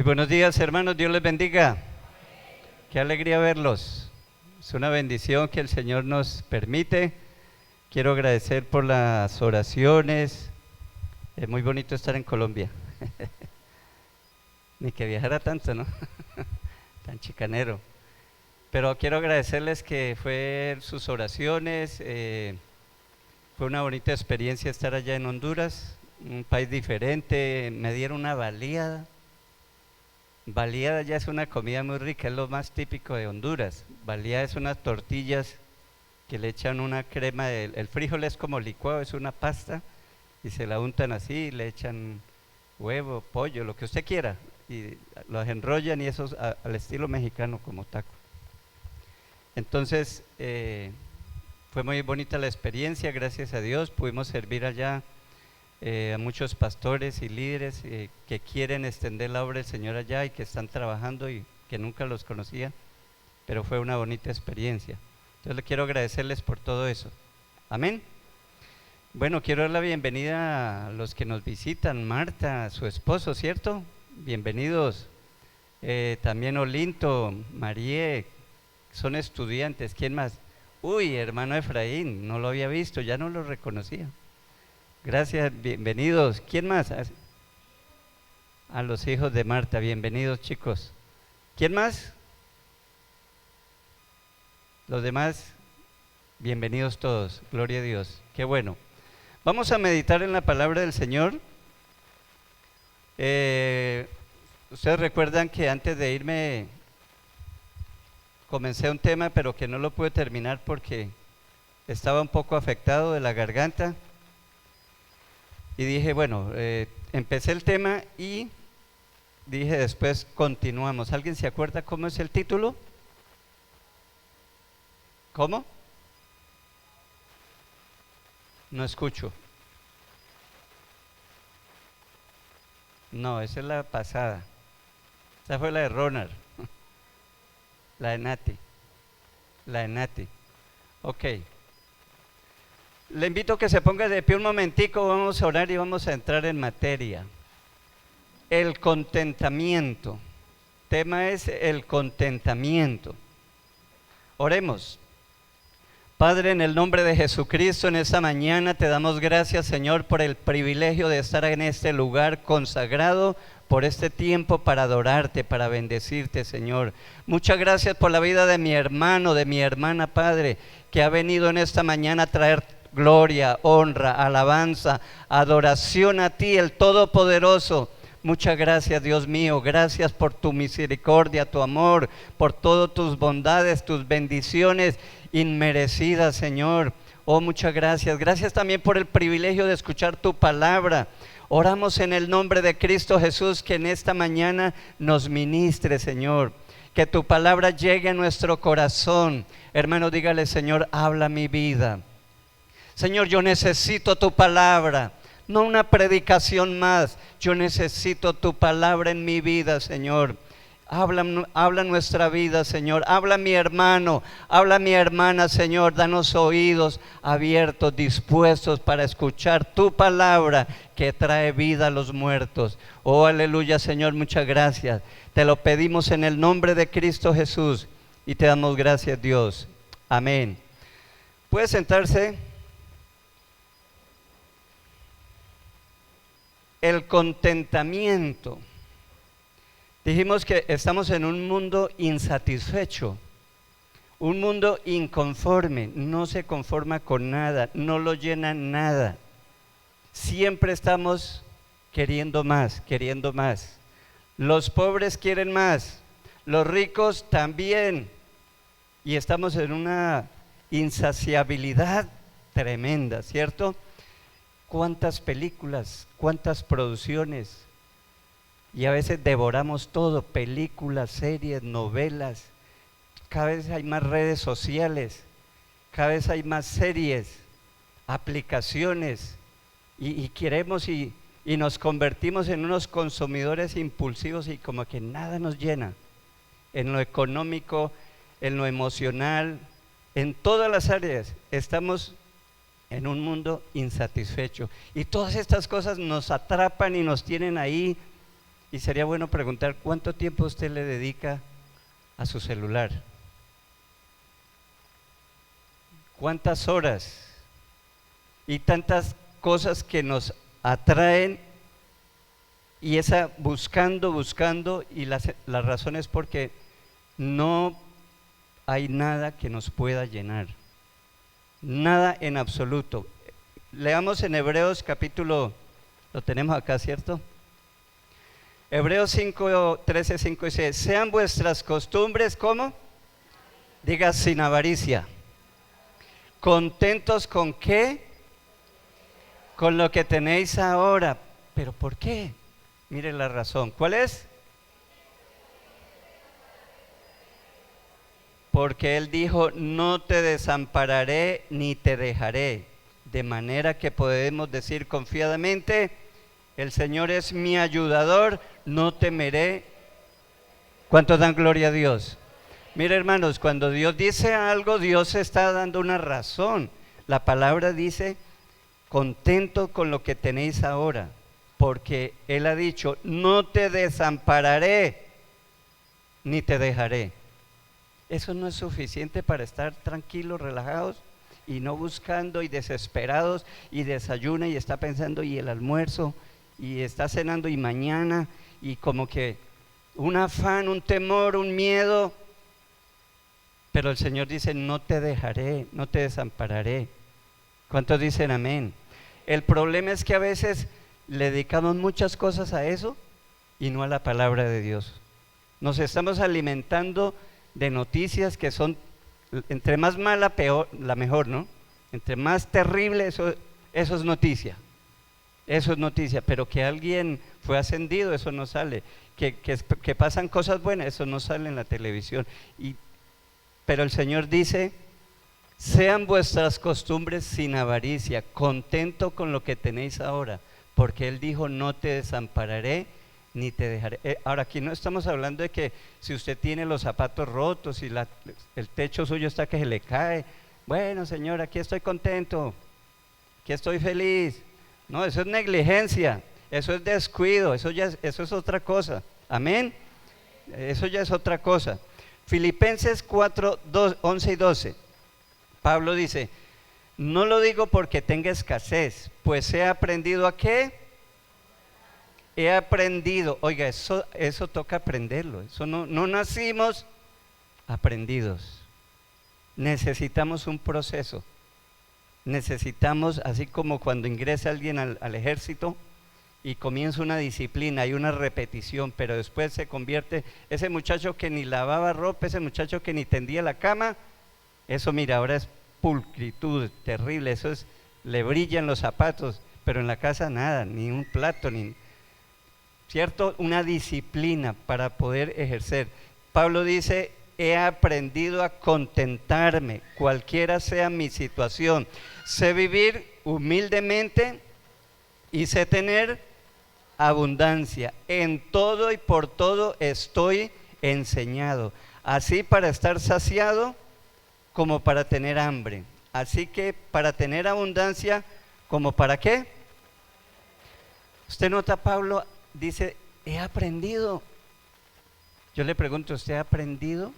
buenos días, hermanos, Dios les bendiga. Qué alegría verlos. Es una bendición que el Señor nos permite. Quiero agradecer por las oraciones. Es muy bonito estar en Colombia. Ni que viajara tanto, ¿no? Tan chicanero. Pero quiero agradecerles que fue sus oraciones. Fue una bonita experiencia estar allá en Honduras, un país diferente. Me dieron una baleada. Baleada ya es una comida muy rica, es lo más típico de Honduras. Baleada es unas tortillas que le echan una crema, el frijol es como licuado, es una pasta y se la untan así, le echan huevo, pollo, lo que usted quiera y los enrollan y eso es al estilo mexicano como taco. Entonces fue muy bonita la experiencia, gracias a Dios, pudimos servir allá a muchos pastores y líderes que quieren extender la obra del Señor allá y que están trabajando y que nunca los conocía, pero fue una bonita experiencia. Entonces le quiero agradecerles por todo eso. Amén. Bueno, quiero dar la bienvenida a los que nos visitan. Marta, su esposo, ¿cierto? Bienvenidos. También Olinto, Marie, son estudiantes. ¿Quién más? Uy, hermano Efraín, no lo había visto, ya no lo reconocía. Gracias, bienvenidos. ¿Quién más? A los hijos de Marta, bienvenidos chicos. ¿Quién más? Los demás, bienvenidos todos, gloria a Dios, qué bueno. Vamos a meditar en la palabra del Señor. Ustedes recuerdan que antes de irme comencé un tema, pero que no lo pude terminar porque estaba un poco afectado de la garganta. Y dije, bueno, empecé el tema y dije después continuamos. ¿Alguien se acuerda cómo es el título? ¿Cómo? No escucho. No, esa es la pasada. Esa fue la de Ronald. La de Nati. La de Nati. Ok. Le invito a que se ponga de pie un momentico, vamos a orar y vamos a entrar en materia. El contentamiento. Tema es el contentamiento. Oremos. Padre, en el nombre de Jesucristo, en esta mañana te damos gracias, Señor, por el privilegio de estar en este lugar consagrado, por este tiempo para adorarte, para bendecirte, Señor. Muchas gracias por la vida de mi hermano, de mi hermana, Padre, que ha venido en esta mañana a traer gloria, honra, alabanza, adoración a ti, el Todopoderoso. Muchas gracias, Dios mío, gracias por tu misericordia, tu amor, por todas tus bondades, tus bendiciones inmerecidas, Señor. Oh, muchas gracias. Gracias también por el privilegio de escuchar tu palabra. Oramos en el nombre de Cristo Jesús que en esta mañana nos ministre, Señor. Que tu palabra llegue a nuestro corazón. Hermano, dígale, Señor, habla mi vida. Señor, yo necesito tu palabra. No una predicación más, yo necesito tu palabra en mi vida, Señor. Habla nuestra vida, Señor. Habla mi hermano, habla mi hermana, Señor. Danos oídos abiertos, dispuestos para escuchar tu palabra que trae vida a los muertos. Oh, aleluya, Señor, muchas gracias. Te lo pedimos en el nombre de Cristo Jesús y te damos gracias, Dios. Amén. ¿Puede sentarse? El contentamiento. Dijimos que estamos en un mundo insatisfecho, un mundo inconforme, no se conforma con nada, no lo llena nada. Siempre estamos queriendo más, queriendo más. Los pobres quieren más, los ricos también. Y estamos en una insaciabilidad tremenda, ¿cierto? ¿Cuántas películas, cuántas producciones? Y a veces devoramos todo, películas, series, novelas. Cada vez hay más redes sociales, cada vez hay más series, aplicaciones. Y queremos y nos convertimos en unos consumidores impulsivos y como que nada nos llena. En lo económico, en lo emocional, en todas las áreas estamos en un mundo insatisfecho. Y todas estas cosas nos atrapan y nos tienen ahí. Y sería bueno preguntar, ¿cuánto tiempo usted le dedica a su celular? ¿Cuántas horas? Y tantas cosas que nos atraen, y esa buscando, y la razón es porque no hay nada que nos pueda llenar, nada en absoluto. Leamos en Hebreos capítulo, lo tenemos acá, ¿cierto? Hebreos 5, 13, 5 dice, sean vuestras costumbres, ¿cómo? Diga, sin avaricia. ¿Contentos con qué? Con lo que tenéis ahora. ¿Pero por qué? Mire la razón. ¿Cuál es? Porque Él dijo, no te desampararé ni te dejaré. De manera que podemos decir confiadamente, el Señor es mi ayudador, no temeré. ¿Cuántos dan gloria a Dios? Mire, hermanos, cuando Dios dice algo, Dios está dando una razón. La palabra dice, contento con lo que tenéis ahora, porque Él ha dicho, no te desampararé, ni te dejaré. Eso no es suficiente para estar tranquilos, relajados, y no buscando y desesperados, y desayuna y está pensando, y el almuerzo, y está cenando, y mañana, y como que un afán, un temor, un miedo. Pero el Señor dice, no te dejaré, no te desampararé. ¿Cuántos dicen amén? El problema es que a veces le dedicamos muchas cosas a eso y no a la palabra de Dios. Nos estamos alimentando de noticias que son, entre más mala, peor, la mejor, ¿no? Entre más terrible, eso es noticia. Eso es noticia, pero que alguien fue ascendido, eso no sale. Que pasan cosas buenas, eso no sale en la televisión. Pero el Señor dice, sean vuestras costumbres sin avaricia, contento con lo que tenéis ahora, porque Él dijo, no te desampararé ni te dejaré. Ahora, aquí no estamos hablando de que si usted tiene los zapatos rotos y el techo suyo está que se le cae, bueno, Señor, aquí estoy contento, aquí estoy feliz. No, eso es negligencia, eso es descuido, eso es otra cosa. Amén. Eso ya es otra cosa. Filipenses 4, 11 y 12. Pablo dice, no lo digo porque tenga escasez, pues he aprendido ¿a qué? He aprendido, oiga, eso toca aprenderlo, eso no nacimos aprendidos. Necesitamos un proceso, necesitamos, así como cuando ingresa alguien al ejército y comienza una disciplina y una repetición, pero después se convierte, ese muchacho que ni lavaba ropa, ese muchacho que ni tendía la cama, eso mira, ahora es pulcritud terrible, eso es, le brillan los zapatos, pero en la casa nada, ni un plato, ¿cierto? Una disciplina para poder ejercer. Pablo dice, he aprendido a contentarme, cualquiera sea mi situación, sé vivir humildemente y sé tener abundancia, en todo y por todo estoy enseñado, así para estar saciado como para tener hambre, así que para tener abundancia como para ¿qué? Usted nota, Pablo dice, he aprendido. Yo le pregunto, ¿usted ha aprendido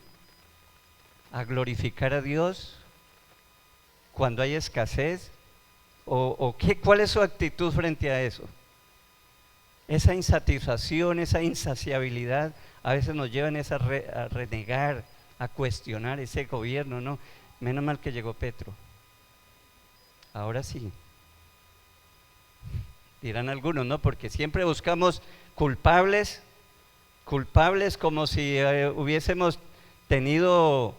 a glorificar a Dios cuando hay escasez? ¿Cuál es su actitud frente a eso? Esa insatisfacción, esa insaciabilidad a veces nos llevan a renegar, a cuestionar ese gobierno, ¿no? Menos mal que llegó Petro. Ahora sí. Dirán algunos, ¿no? Porque siempre buscamos culpables como si hubiésemos tenido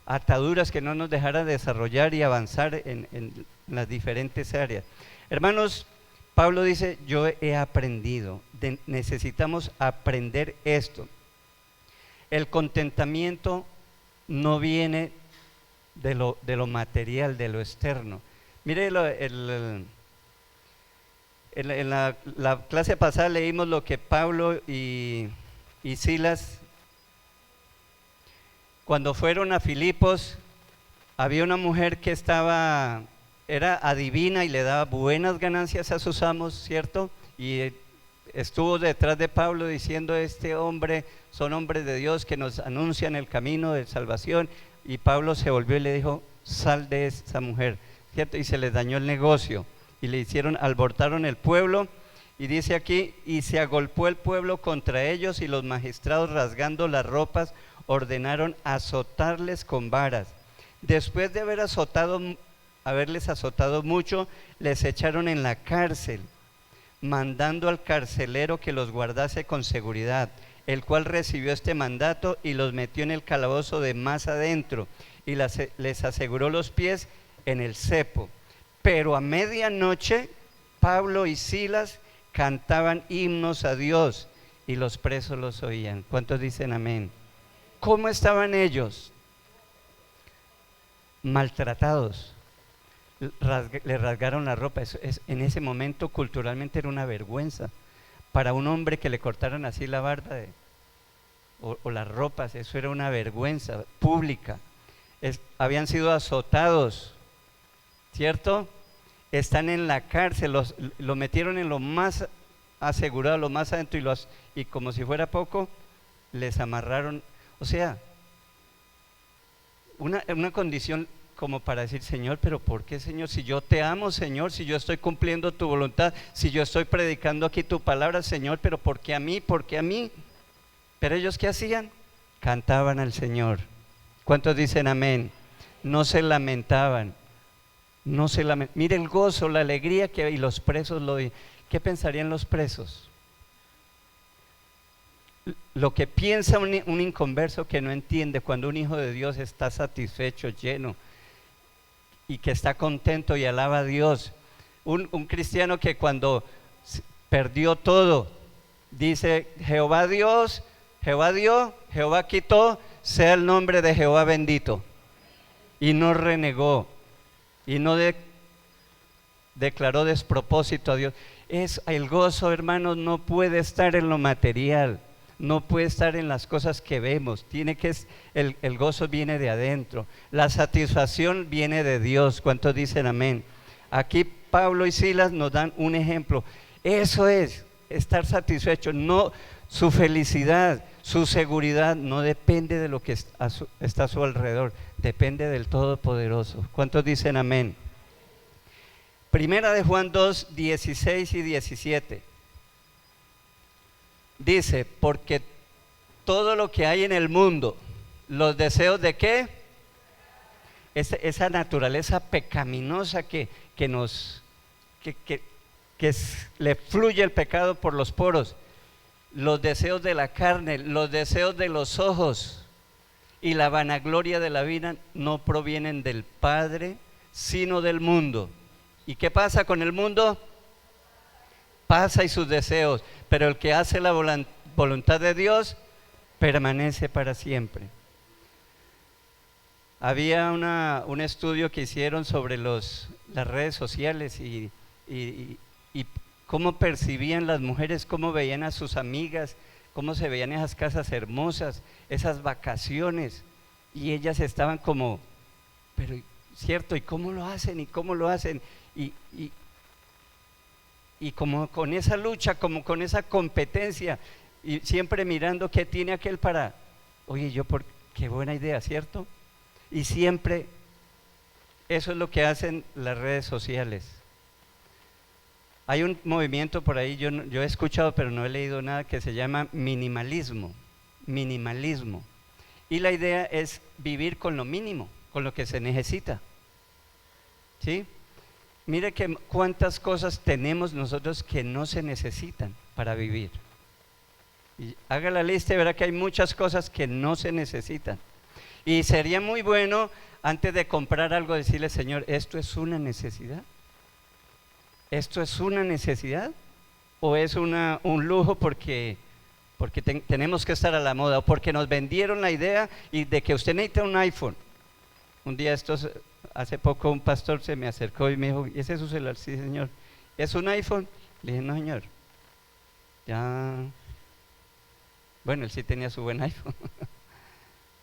ataduras que no nos dejaran desarrollar y avanzar en las diferentes áreas. Hermanos, Pablo dice, yo he aprendido, necesitamos aprender esto. El contentamiento no viene de lo material, de lo externo. Mire, en la clase pasada leímos lo que Pablo y Silas, cuando fueron a Filipos, había una mujer que era adivina y le daba buenas ganancias a sus amos, ¿cierto? Y estuvo detrás de Pablo diciendo: este hombre, son hombres de Dios que nos anuncian el camino de salvación. Y Pablo se volvió y le dijo: sal de esa mujer, ¿cierto? Y se les dañó el negocio y le hicieron, alborotaron el pueblo. Y dice aquí: y se agolpó el pueblo contra ellos, y los magistrados, rasgando las ropas, ordenaron azotarles con varas. Después de haberles azotado mucho, les echaron en la cárcel, mandando al carcelero que los guardase con seguridad, el cual recibió este mandato y los metió en el calabozo de más adentro, y les aseguró los pies en el cepo. Pero a medianoche Pablo y Silas cantaban himnos a Dios, y los presos los oían. ¿Cuántos dicen amén? ¿Cómo estaban ellos? Maltratados. Le rasgaron la ropa. En ese momento culturalmente era una vergüenza para un hombre que le cortaran así la barba o las ropas. Eso era una vergüenza pública. Habían sido azotados, ¿cierto? Están en la cárcel, lo metieron en lo más asegurado, lo más adentro, y como si fuera poco, les amarraron. O sea, una condición como para decir: Señor, pero ¿por qué, Señor? Si yo te amo, Señor, si yo estoy cumpliendo tu voluntad, si yo estoy predicando aquí tu palabra, Señor, pero ¿por qué a mí? ¿Por qué a mí? Pero ellos, ¿qué hacían? Cantaban al Señor. ¿Cuántos dicen amén? No se lamentaban. Mire el gozo, la alegría y los presos ¿qué pensarían los presos? Lo que piensa un inconverso que no entiende cuando un hijo de Dios está satisfecho, lleno, y que está contento y alaba a Dios. Un cristiano que cuando perdió todo, dice: Jehová Dios, Jehová dio, Jehová quitó, sea el nombre de Jehová bendito. Y no renegó, y no declaró despropósito a Dios. El gozo, hermanos, no puede estar en lo material, no puede estar en las cosas que vemos. El gozo viene de adentro, la satisfacción viene de Dios. ¿Cuántos dicen amén? Aquí Pablo y Silas nos dan un ejemplo. Eso es estar satisfecho. No, su felicidad, su seguridad no depende de lo que está a su alrededor, depende del Todopoderoso. ¿Cuántos dicen amén? Primera de Juan 2, 16 y 17. Dice: porque todo lo que hay en el mundo, los deseos de ¿qué? Esa naturaleza pecaminosa que le fluye el pecado por los poros, los deseos de la carne, los deseos de los ojos y la vanagloria de la vida no provienen del Padre, sino del mundo. ¿Y qué pasa con el mundo? Pasa y sus deseos, pero el que hace la voluntad de Dios permanece para siempre. Había un estudio que hicieron sobre las redes sociales y cómo percibían las mujeres, cómo veían a sus amigas, cómo se veían esas casas hermosas, esas vacaciones, y ellas estaban como: pero cierto, ¿y cómo lo hacen? ¿Y cómo lo hacen? Y como con esa lucha, como con esa competencia, y siempre mirando qué tiene aquel para, oye, qué buena idea, ¿cierto? Y siempre eso es lo que hacen las redes sociales. Hay un movimiento por ahí, yo he escuchado pero no he leído nada, que se llama minimalismo. Y la idea es vivir con lo mínimo, con lo que se necesita. ¿Sí? Mire que cuántas cosas tenemos nosotros que no se necesitan para vivir. Y haga la lista y verá que hay muchas cosas que no se necesitan. Y sería muy bueno, antes de comprar algo, decirle: Señor, ¿esto es una necesidad? ¿Esto es una necesidad? ¿O es un lujo porque tenemos que estar a la moda? ¿O porque nos vendieron la idea de que usted necesita un iPhone? Un día hace poco un pastor se me acercó y me dijo: ¿ese es su celular? Sí, señor. ¿Es un iPhone? Le dije: no, señor. Ya. Bueno, él sí tenía su buen iPhone.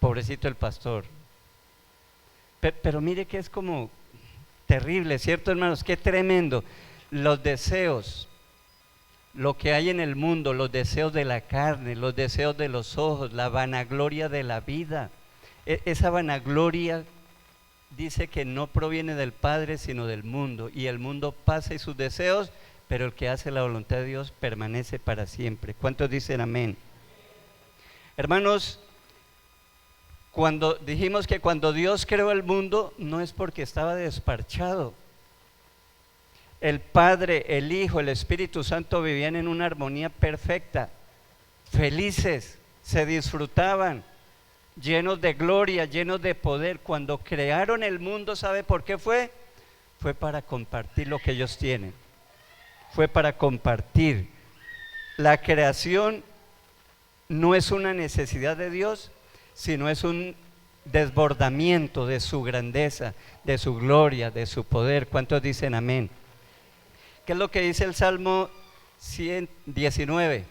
Pobrecito el pastor. Pero mire que es como terrible, ¿cierto, hermanos? Qué tremendo. Los deseos lo que hay en el mundo, los deseos de la carne, los deseos de los ojos, la vanagloria de la vida. Esa vanagloria dice que no proviene del Padre sino del mundo, y el mundo pasa y sus deseos, pero el que hace la voluntad de Dios permanece para siempre. ¿Cuántos dicen amén? Hermanos, cuando dijimos que cuando Dios creó el mundo no es porque estaba desparchado. El Padre, el Hijo, el Espíritu Santo vivían en una armonía perfecta, felices, se disfrutaban, llenos de gloria, llenos de poder. Cuando crearon el mundo, ¿sabe por qué fue? Fue para compartir lo que ellos tienen, fue para compartir. La creación no es una necesidad de Dios, sino es un desbordamiento de su grandeza, de su gloria, de su poder. ¿Cuántos dicen amén? ¿Qué es lo que dice el Salmo 119?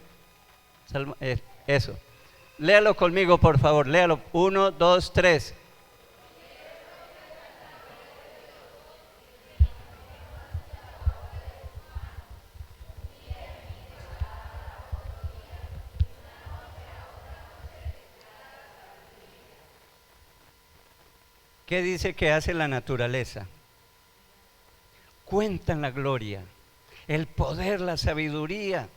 Eso. Léalo conmigo, por favor. Léalo. 1, 2, 3. ¿Qué dice que hace la naturaleza? Cuentan la gloria, el poder, la sabiduría,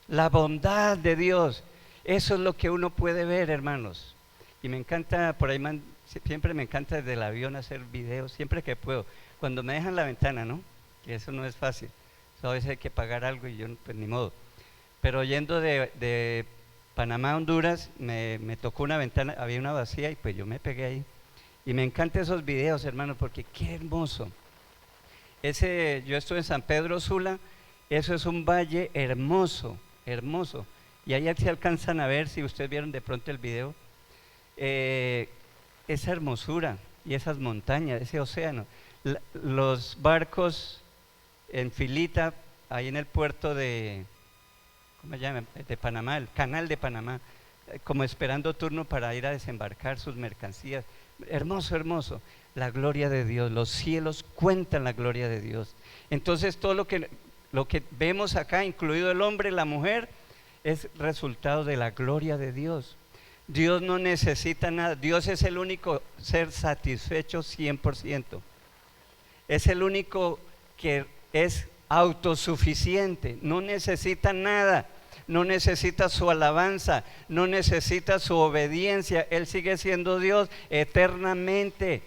la bondad de Dios. Eso es lo que uno puede ver, hermanos. Y me encanta, por ahí siempre me encanta desde el avión hacer videos, siempre que puedo. Cuando me dejan la ventana, ¿no? Que eso no es fácil. A veces hay que pagar algo y yo, pues ni modo. Pero yendo de Panamá a Honduras, me tocó una ventana, había una vacía y pues yo me pegué ahí. Y me encantan esos videos, hermanos, porque qué hermoso. Yo estuve en San Pedro Sula, eso es un valle hermoso, hermoso. Y ahí se alcanzan a ver, si ustedes vieron de pronto el video, esa hermosura y esas montañas, ese océano. Los barcos en filita, ahí en el puerto ¿cómo se llama? De Panamá, el canal de Panamá, como esperando turno para ir a desembarcar sus mercancías. Hermoso, hermoso. La gloria de Dios, los cielos cuentan la gloria de Dios. Entonces todo lo que vemos acá, incluido el hombre, la mujer, es resultado de la gloria de Dios. Dios no necesita nada. Dios es el único ser satisfecho 100%. Es el único que es autosuficiente, no necesita nada. No necesita su alabanza, no necesita su obediencia. Él sigue siendo Dios eternamente.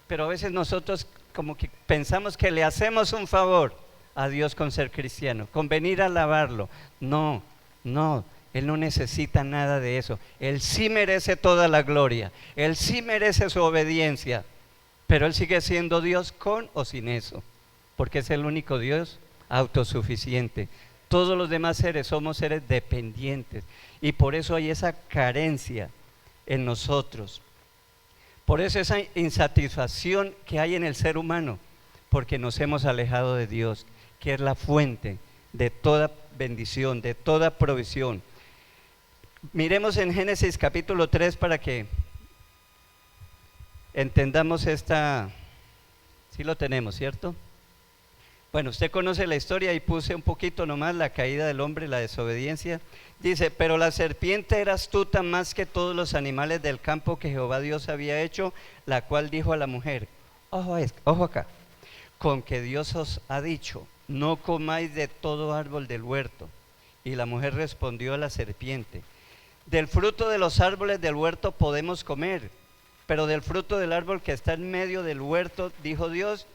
Pero a veces nosotros como que pensamos que le hacemos un favor a Dios con ser cristiano, con venir a alabarlo. No, Él no necesita nada de eso. Él sí merece toda la gloria, Él sí merece su obediencia, pero Él sigue siendo Dios con o sin eso, porque es el único Dios autosuficiente. Todos los demás seres somos seres dependientes y por eso hay esa carencia en nosotros. Por eso esa insatisfacción que hay en el ser humano, porque nos hemos alejado de Dios, que es la fuente de toda bendición, de toda provisión. Miremos en Génesis capítulo 3 para que entendamos sí lo tenemos, ¿cierto? Bueno, usted conoce la historia y puse un poquito nomás la caída del hombre, la desobediencia. Dice, pero la serpiente era astuta más que todos los animales del campo que Jehová Dios había hecho, la cual dijo a la mujer, ojo acá, con que Dios os ha dicho, no comáis de todo árbol del huerto. Y la mujer respondió a la serpiente, del fruto de los árboles del huerto podemos comer, pero del fruto del árbol que está en medio del huerto, dijo Dios,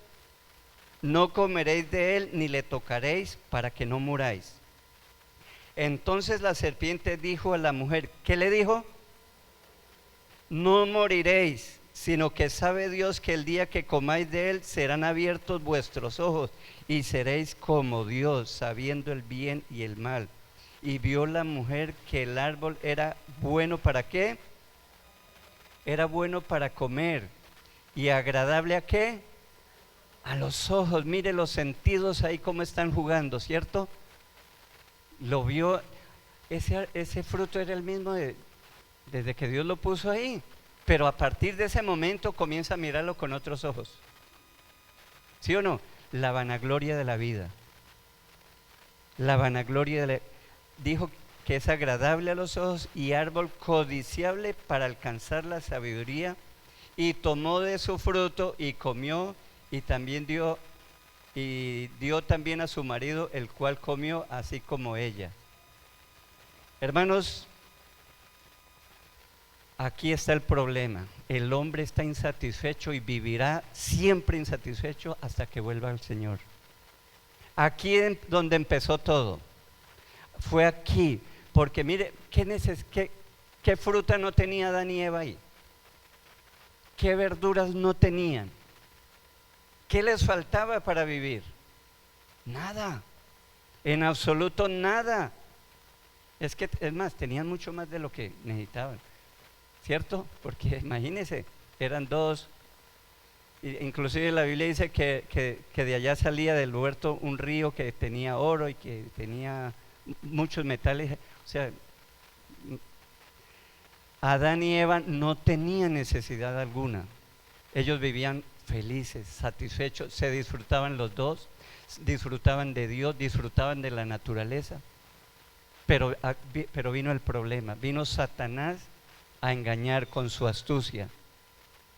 no comeréis de él ni le tocaréis para que no muráis. Entonces la serpiente dijo a la mujer, ¿qué le dijo? No moriréis, sino que sabe Dios que el día que comáis de él serán abiertos vuestros ojos y seréis como Dios, sabiendo el bien y el mal. Y vio la mujer que el árbol era bueno ¿para qué? Era bueno para comer y agradable ¿a qué? A los ojos. Mire los sentidos ahí cómo están jugando, ¿cierto? Lo vio, ese fruto era el mismo desde que Dios lo puso ahí, pero a partir de ese momento comienza a mirarlo con otros ojos. ¿Sí o no? La vanagloria de la vida. la vanagloria dijo que es agradable a los ojos y árbol codiciable para alcanzar la sabiduría, y tomó de su fruto y comió, y dio también a su marido, el cual comió así como ella. Hermanos, aquí está el problema. El hombre está insatisfecho y vivirá siempre insatisfecho hasta que vuelva al Señor. Aquí es donde empezó todo. Fue aquí, porque mire, ¿qué fruta no tenía Adán y Eva ahí? ¿Qué verduras no tenían? ¿Qué les faltaba para vivir? Nada, en absoluto nada. Es más, tenían mucho más de lo que necesitaban, ¿cierto? Porque imagínense, eran dos. Inclusive la Biblia dice que de allá salía del huerto un río que tenía oro y que tenía muchos metales. O sea, Adán y Eva no tenían necesidad alguna. Ellos vivían felices, satisfechos, se disfrutaban los dos, disfrutaban de Dios, disfrutaban de la naturaleza. Pero vino el problema, vino Satanás a engañar con su astucia.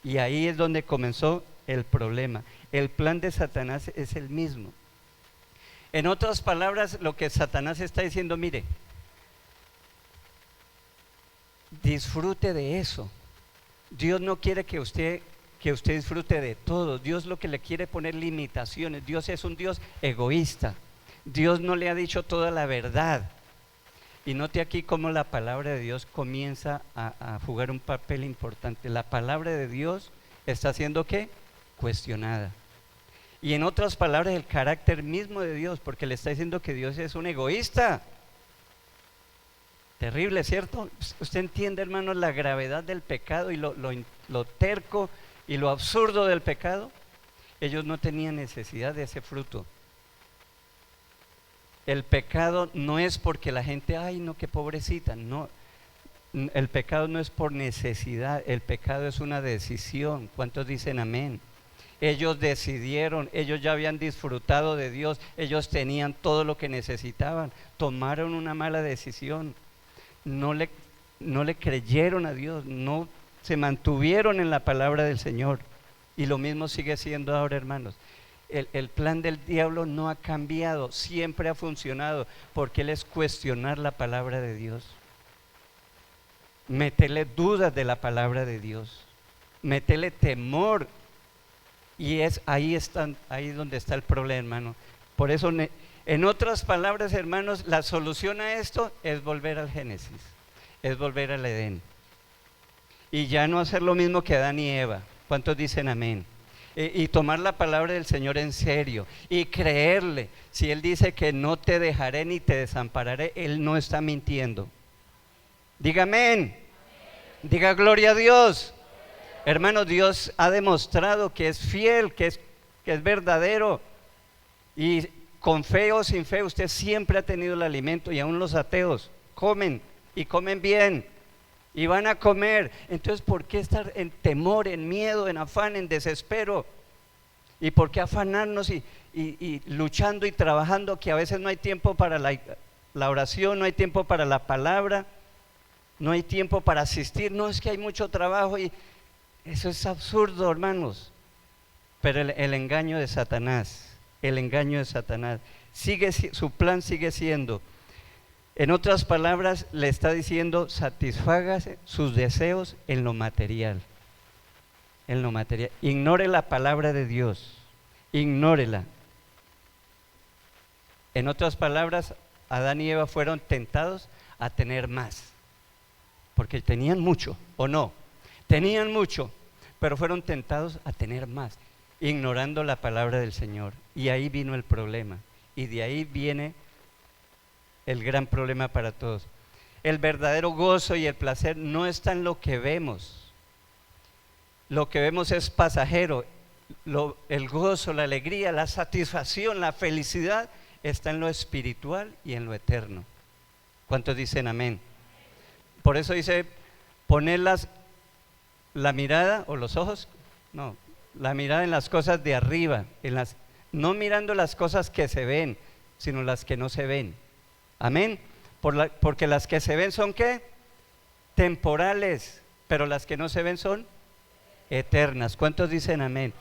Y ahí es donde comenzó el problema. El plan de Satanás es el mismo. En otras palabras, lo que Satanás está diciendo, mire, disfrute de eso. Dios no quiere que usted disfrute de todo. Dios lo que le quiere poner limitaciones. Dios es un Dios egoísta. Dios no le ha dicho toda la verdad. Y note aquí cómo la palabra de Dios comienza a jugar un papel importante. La palabra de Dios está siendo ¿qué? Cuestionada. Y en otras palabras, el carácter mismo de Dios, porque le está diciendo que Dios es un egoísta. Terrible, ¿cierto? Usted entiende, hermanos, la gravedad del pecado y lo terco y lo absurdo del pecado. Ellos no tenían necesidad de ese fruto. El pecado no es porque la gente, ay no, qué pobrecita, no. El pecado no es por necesidad, el pecado es una decisión. ¿Cuántos dicen amén? Ellos decidieron, ellos ya habían disfrutado de Dios, ellos tenían todo lo que necesitaban, tomaron una mala decisión, no le creyeron a Dios, no se mantuvieron en la palabra del Señor. Y lo mismo sigue siendo ahora, hermanos. El plan del diablo no ha cambiado, siempre ha funcionado, porque él es cuestionar la palabra de Dios, meterle dudas de la palabra de Dios, meterle temor, y es ahí donde está el problema, hermano. Por eso, en otras palabras, hermanos, la solución a esto es volver al Génesis, es volver al Edén, y ya no hacer lo mismo que Adán y Eva. ¿Cuántos dicen amén? Y tomar la palabra del Señor en serio y creerle. Si Él dice que no te dejaré ni te desampararé, Él no está mintiendo. Diga amén. Diga gloria a Dios. Hermano, Dios ha demostrado que es fiel, que es verdadero. Y con fe o sin fe, usted siempre ha tenido el alimento. Y aún los ateos comen y comen bien. Y van a comer. Entonces, ¿por qué estar en temor, en miedo, en afán, en desespero? ¿Y por qué afanarnos y luchando y trabajando, que a veces no hay tiempo para la oración, no hay tiempo para la palabra, no hay tiempo para asistir? No, es que hay mucho trabajo, y eso es absurdo, hermanos. Pero el engaño de Satanás, su plan sigue siendo, en otras palabras, le está diciendo, satisfágase sus deseos en lo material. En lo material. Ignore la palabra de Dios. Ignórela. En otras palabras, Adán y Eva fueron tentados a tener más. Porque tenían mucho, ¿o no? Tenían mucho, pero fueron tentados a tener más, ignorando la palabra del Señor. Y ahí vino el problema. Y de ahí viene el gran problema para todos. El verdadero gozo y el placer no está en lo que vemos. Lo que vemos es pasajero. El gozo, la alegría, la satisfacción, la felicidad está en lo espiritual y en lo eterno. ¿Cuántos dicen amén? Por eso dice, poner la mirada o los ojos, no, la mirada en las cosas de arriba, no mirando las cosas que se ven, sino las que no se ven. Amén. Porque las que se ven son ¿qué? Temporales, pero las que no se ven son eternas. ¿Cuántos dicen amén?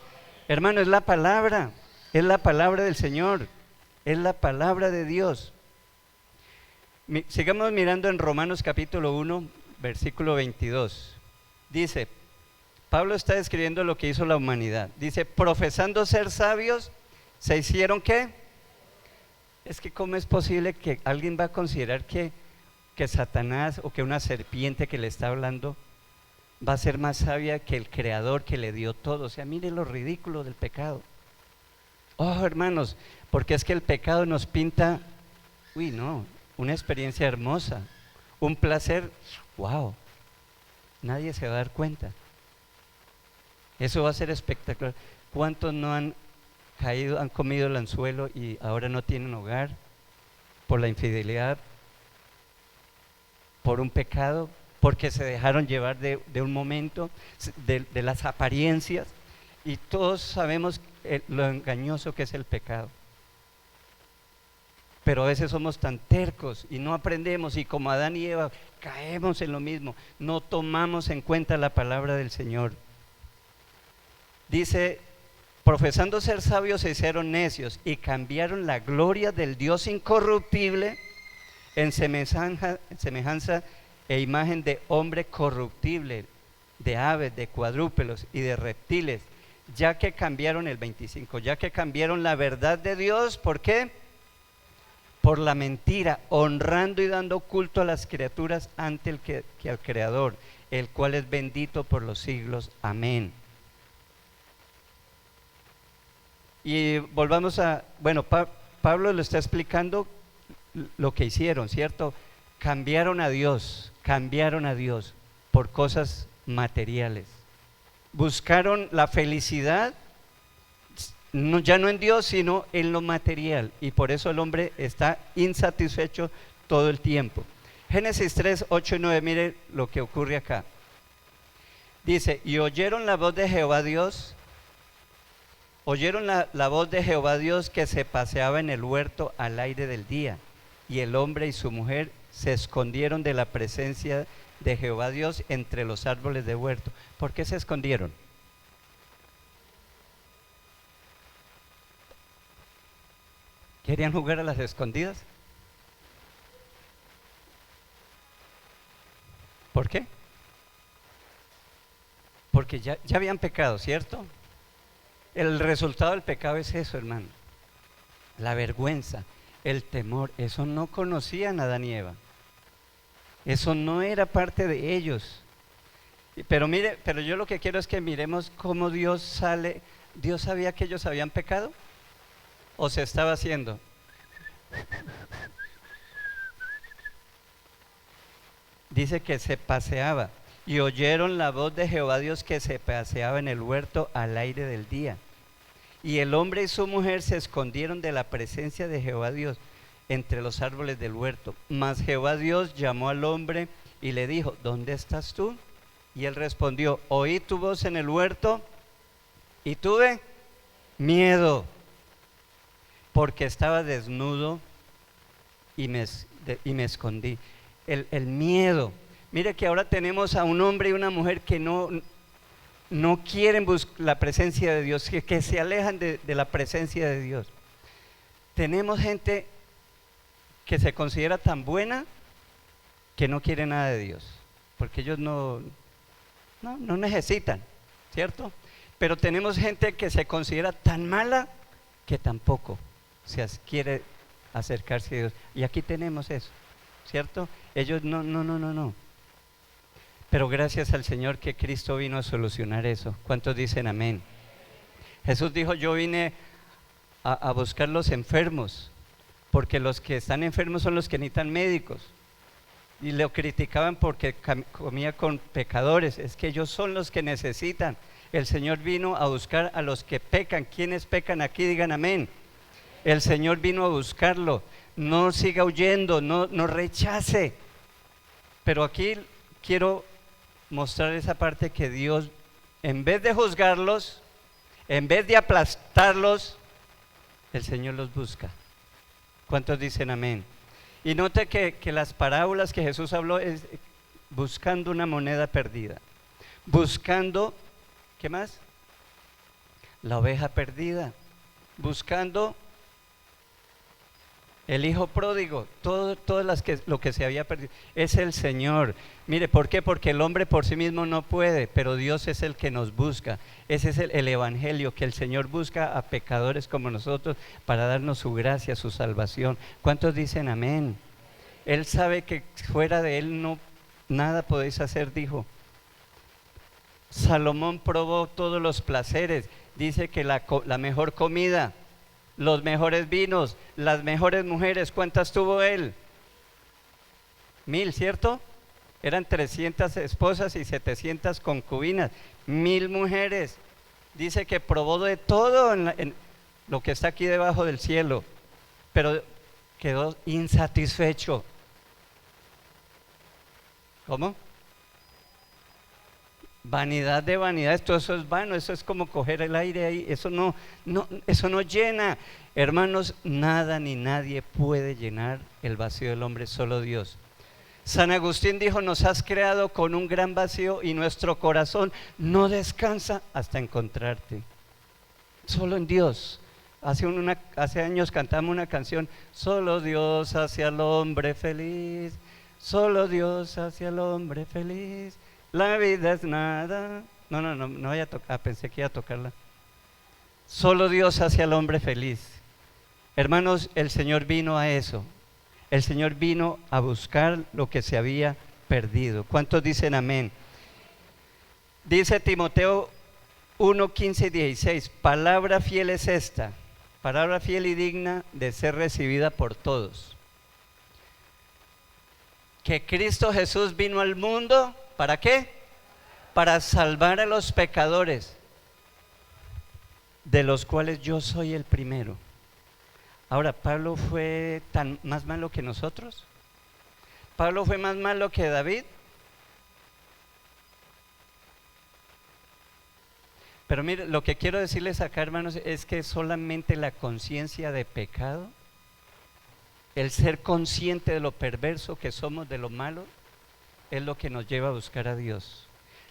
Hermano, es la palabra del Señor, es la palabra de Dios. Sigamos mirando en Romanos capítulo 1, versículo 22. Dice, Pablo está describiendo lo que hizo la humanidad. Dice, profesando ser sabios, ¿se hicieron qué? Es que ¿cómo es posible que alguien va a considerar que Satanás o que una serpiente que le está hablando va a ser más sabia que el Creador que le dio todo? O sea, mire lo ridículo del pecado. Oh, hermanos, porque es que el pecado nos pinta, una experiencia hermosa, un placer, wow, nadie se va a dar cuenta. Eso va a ser espectacular. ¿Cuántos no han caído, han comido el anzuelo y ahora no tienen hogar por la infidelidad, por un pecado, porque se dejaron llevar de un momento, de las apariencias? Y todos sabemos lo engañoso que es el pecado. Pero a veces somos tan tercos y no aprendemos, y como Adán y Eva caemos en lo mismo, no tomamos en cuenta la palabra del Señor. Dice, profesando ser sabios se hicieron necios y cambiaron la gloria del Dios incorruptible en semejanza e imagen de hombre corruptible, de aves, de cuadrúpedos y de reptiles, ya que cambiaron el 25, ya que cambiaron la verdad de Dios. ¿Por qué? Por la mentira, honrando y dando culto a las criaturas ante que al Creador, el cual es bendito por los siglos. Amén. Y volvamos a, Pablo lo está explicando lo que hicieron, ¿cierto? Cambiaron a Dios por cosas materiales. Buscaron la felicidad, ya no en Dios, sino en lo material, y por eso el hombre está insatisfecho todo el tiempo. Génesis 3, 8 y 9, mire lo que ocurre acá. Dice, y oyeron la voz de Jehová Dios, la voz de Jehová Dios que se paseaba en el huerto al aire del día, y el hombre y su mujer se escondieron de la presencia de Jehová Dios entre los árboles de huerto. ¿Por qué se escondieron? ¿Querían jugar a las escondidas? ¿Por qué? Porque ya habían pecado, ¿cierto? El resultado del pecado es eso, hermano. La vergüenza, el temor. Eso no conocían a Adán y Eva. Eso no era parte de ellos. Pero yo lo que quiero es que miremos cómo Dios sale. ¿Dios sabía que ellos habían pecado? ¿O se estaba haciendo? Dice que se paseaba. Y oyeron la voz de Jehová Dios que se paseaba en el huerto al aire del día. Y el hombre y su mujer se escondieron de la presencia de Jehová Dios entre los árboles del huerto. Mas Jehová Dios llamó al hombre y le dijo, ¿dónde estás tú? Y él respondió, oí tu voz en el huerto y tuve miedo, porque estaba desnudo y me escondí. El miedo. Mire que ahora tenemos a un hombre y una mujer que no quieren la presencia de Dios, que se alejan de la presencia de Dios. Tenemos gente que se considera tan buena que no quiere nada de Dios, porque ellos no necesitan, ¿cierto? Pero tenemos gente que se considera tan mala que tampoco quiere acercarse a Dios. Y aquí tenemos eso, ¿cierto? Ellos no. Pero gracias al Señor que Cristo vino a solucionar eso. ¿Cuántos dicen amén? Jesús dijo, yo vine a buscar los enfermos, porque los que están enfermos son los que necesitan médicos. Y lo criticaban porque comía con pecadores. Es que ellos son los que necesitan. El Señor vino a buscar a los que pecan. ¿Quiénes pecan aquí? Digan amén. El Señor vino a buscarlo. No siga huyendo, no rechace. Pero aquí quiero mostrar esa parte que Dios, en vez de juzgarlos, en vez de aplastarlos, el Señor los busca. ¿Cuántos dicen amén? Y note que las parábolas que Jesús habló es buscando una moneda perdida, buscando, ¿qué más? La oveja perdida, buscando el hijo pródigo, lo que se había perdido. Es el Señor. Mire, ¿por qué? Porque el hombre por sí mismo no puede, pero Dios es el que nos busca. Ese es el evangelio, que el Señor busca a pecadores como nosotros para darnos su gracia, su salvación. ¿Cuántos dicen amén? Él sabe que fuera de Él nada podéis hacer, dijo. Salomón probó todos los placeres. Dice que la mejor comida, los mejores vinos, las mejores mujeres. ¿Cuántas tuvo él? 1000, ¿cierto? Eran 300 esposas y 700 concubinas. 1000 mujeres. Dice que probó de todo en lo que está aquí debajo del cielo, pero quedó insatisfecho. ¿Cómo? Vanidad de vanidades, todo eso es vano, eso es como coger el aire ahí, eso no llena. Hermanos, nada ni nadie puede llenar el vacío del hombre, solo Dios. San Agustín dijo: nos has creado con un gran vacío y nuestro corazón no descansa hasta encontrarte. Solo en Dios. Hace años cantamos una canción: solo Dios hace al hombre feliz, solo Dios hace al hombre feliz. La vida es nada. No voy a tocar, pensé que iba a tocarla. Solo Dios hace al hombre feliz. Hermanos, el Señor vino a eso. El Señor vino a buscar lo que se había perdido. ¿Cuántos dicen amén? Dice Timoteo 1, 15 y 16: palabra fiel es esta, palabra fiel y digna de ser recibida por todos, que Cristo Jesús vino al mundo, ¿para qué? Para salvar a los pecadores, de los cuales yo soy el primero. Ahora, ¿Pablo fue más malo que nosotros? ¿Pablo fue más malo que David? Pero mire, lo que quiero decirles acá, hermanos, es que solamente la conciencia de pecado, el ser consciente de lo perverso que somos, de lo malo, es lo que nos lleva a buscar a Dios.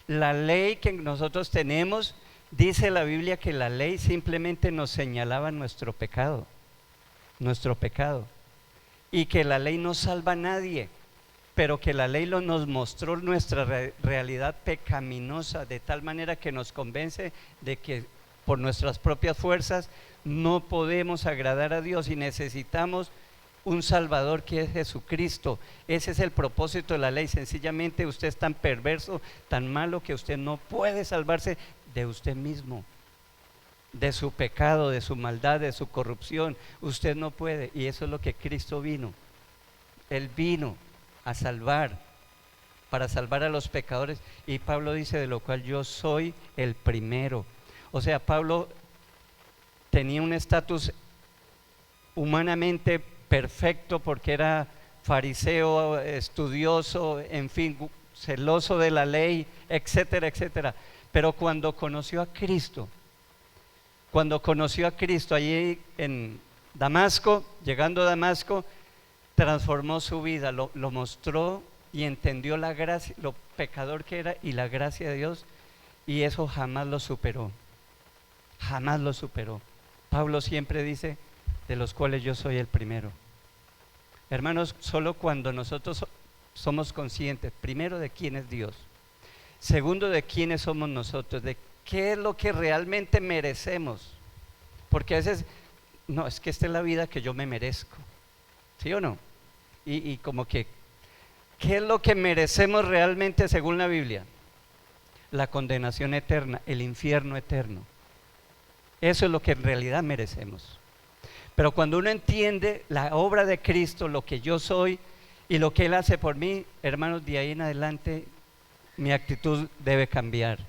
La ley que nosotros tenemos, dice la Biblia que la ley simplemente nos señalaba nuestro pecado, y que la ley no salva a nadie, pero que la ley nos mostró nuestra realidad pecaminosa, de tal manera que nos convence de que por nuestras propias fuerzas no podemos agradar a Dios y necesitamos un Salvador, que es Jesucristo. Ese es el propósito de la ley. Sencillamente usted es tan perverso, tan malo, que usted no puede salvarse de usted mismo, de su pecado, de su maldad, de su corrupción. Usted no puede, y eso es lo que Cristo vino. Él vino a salvar, para salvar a los pecadores, y Pablo dice: de lo cual yo soy el primero. O sea, Pablo tenía un estatus humanamente perfecto, porque era fariseo, estudioso, en fin, celoso de la ley, etcétera, etcétera. Pero cuando conoció a Cristo allí en Damasco, llegando a Damasco, transformó su vida, lo mostró y entendió la gracia, lo pecador que era, y la gracia de Dios, y eso jamás lo superó. Pablo siempre dice: de los cuales yo soy el primero. Hermanos, solo cuando nosotros somos conscientes, primero, de quién es Dios, segundo, de quiénes somos nosotros, de qué es lo que realmente merecemos, porque a veces, no, es que esta es la vida que yo me merezco, ¿sí o no? Y como que, ¿qué es lo que merecemos realmente según la Biblia? La condenación eterna, el infierno eterno. Eso es lo que en realidad merecemos. Pero cuando uno entiende la obra de Cristo, lo que yo soy y lo que Él hace por mí, hermanos, de ahí en adelante mi actitud debe cambiar.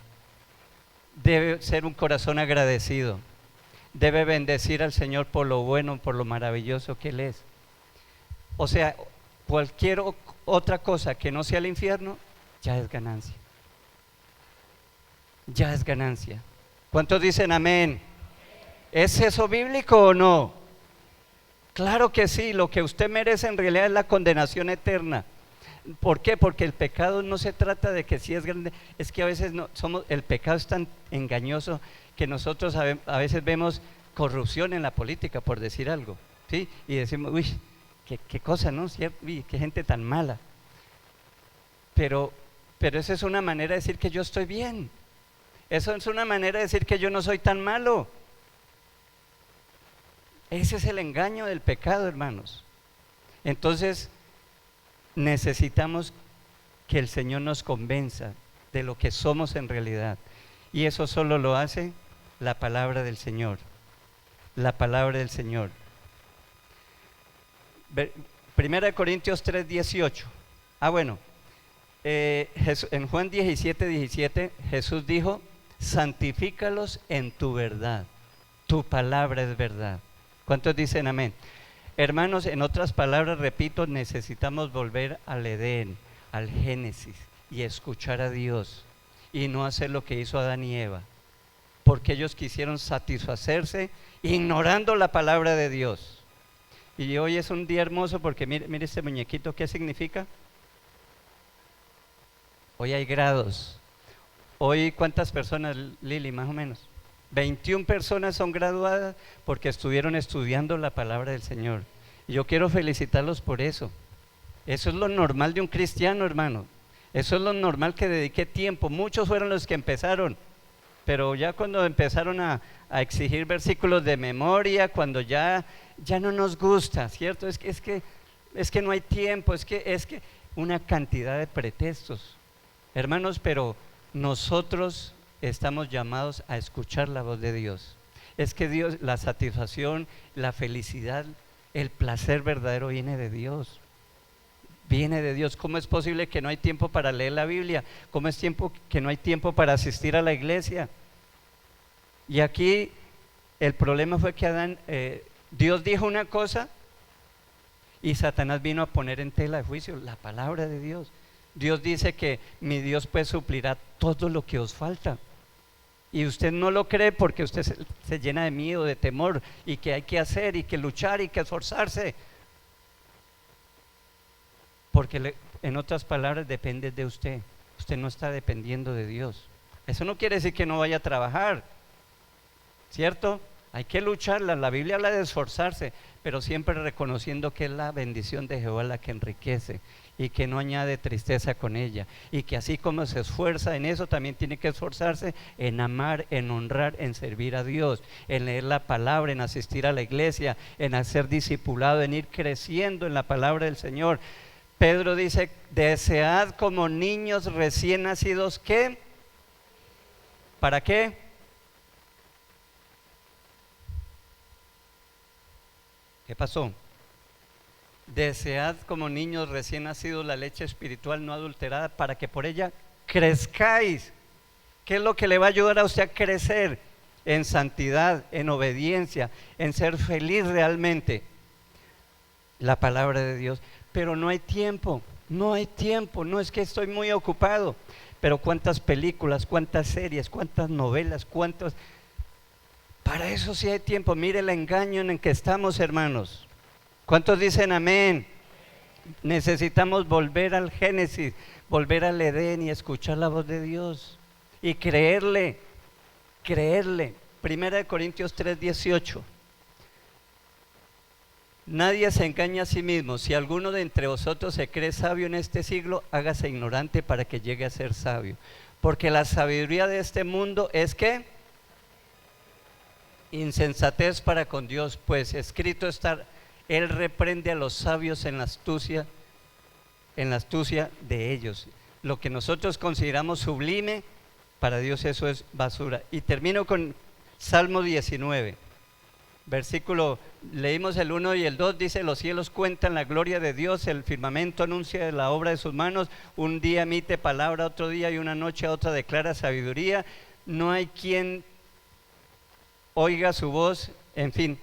Debe ser un corazón agradecido. Debe bendecir al Señor por lo bueno, por lo maravilloso que Él es. O sea, cualquier otra cosa que no sea el infierno, ya es ganancia. Ya es ganancia. ¿Cuántos dicen amén? ¿Es eso bíblico o no? Claro que sí, lo que usted merece en realidad es la condenación eterna. ¿Por qué? Porque el pecado no se trata de que si es grande, es que a veces no somos, el pecado es tan engañoso que nosotros a veces vemos corrupción en la política, por decir algo, ¿sí? Y decimos, uy, qué cosa, ¿no? ¿Cierto? Uy, qué gente tan mala. Pero esa es una manera de decir que yo estoy bien. Eso es una manera de decir que yo no soy tan malo. Ese es el engaño del pecado, hermanos. Entonces, necesitamos que el Señor nos convenza de lo que somos en realidad. Y eso solo lo hace la palabra del Señor. La palabra del Señor. Primera de Corintios 3:18. En Juan 17:17 Jesús dijo: santifícalos en tu verdad. Tu palabra es verdad. ¿Cuántos dicen amén? Hermanos, en otras palabras, repito, necesitamos volver al Edén, al Génesis, y escuchar a Dios, y no hacer lo que hizo Adán y Eva, porque ellos quisieron satisfacerse ignorando la palabra de Dios. Y hoy es un día hermoso porque mire este muñequito, ¿qué significa? Hoy hay grados. Hoy, ¿cuántas personas, Lili, más o menos? 21 personas son graduadas porque estuvieron estudiando la palabra del Señor. Y yo quiero felicitarlos por eso. Eso es lo normal de un cristiano, hermano. Eso es lo normal, que dedique tiempo. Muchos fueron los que empezaron, pero ya cuando empezaron a exigir versículos de memoria, cuando ya no nos gusta, ¿cierto? Es que no hay tiempo, es que una cantidad de pretextos. Hermanos, pero nosotros estamos llamados a escuchar la voz de Dios. Es que Dios, la satisfacción, la felicidad, el placer verdadero viene de Dios. Viene de Dios. ¿Cómo es posible que no hay tiempo para leer la Biblia? ¿Cómo es tiempo que no hay tiempo para asistir a la iglesia? Y aquí el problema fue que Dios dijo una cosa y Satanás vino a poner en tela de juicio la palabra de Dios. Dios dice que mi Dios pues suplirá todo lo que os falta. Y usted no lo cree porque usted se llena de miedo, de temor, y que hay que hacer, y que luchar, y que esforzarse. Porque en otras palabras, depende de usted. Usted no está dependiendo de Dios. Eso no quiere decir que no vaya a trabajar, ¿cierto? Hay que luchar. La Biblia habla de esforzarse, pero siempre reconociendo que es la bendición de Jehová la que enriquece y que no añade tristeza con ella, y que así como se esfuerza en eso, también tiene que esforzarse en amar, en honrar, en servir a Dios, en leer la palabra, en asistir a la iglesia, en hacer discipulado, en ir creciendo en la palabra del Señor. Pedro dice: desead como niños recién nacidos, ¿qué? ¿Para qué? ¿Qué pasó? Desead como niños recién nacidos la leche espiritual no adulterada, para que por ella crezcáis. ¿Qué es lo que le va a ayudar a usted a crecer? En santidad, en obediencia, en ser feliz realmente. La palabra de Dios. Pero no hay tiempo, no es que estoy muy ocupado. Pero cuántas películas, cuántas series, cuántas novelas, para eso sí hay tiempo. Mire el engaño en el que estamos, hermanos. ¿Cuántos dicen amén? Necesitamos volver al Génesis, volver al Edén y escuchar la voz de Dios y creerle. Primera de Corintios 3:18. Nadie se engaña a sí mismo. Si alguno de entre vosotros se cree sabio en este siglo, hágase ignorante para que llegue a ser sabio. Porque la sabiduría de este mundo es ¿qué? Insensatez para con Dios, pues escrito está: Él reprende a los sabios en la astucia de ellos. Lo que nosotros consideramos sublime, para Dios eso es basura. Y termino con Salmo 19, versículo, leímos el 1 y el 2, dice: los cielos cuentan la gloria de Dios, el firmamento anuncia la obra de sus manos, un día emite palabra, otro día, y una noche a otra declara sabiduría. No hay quien oiga su voz, en fin.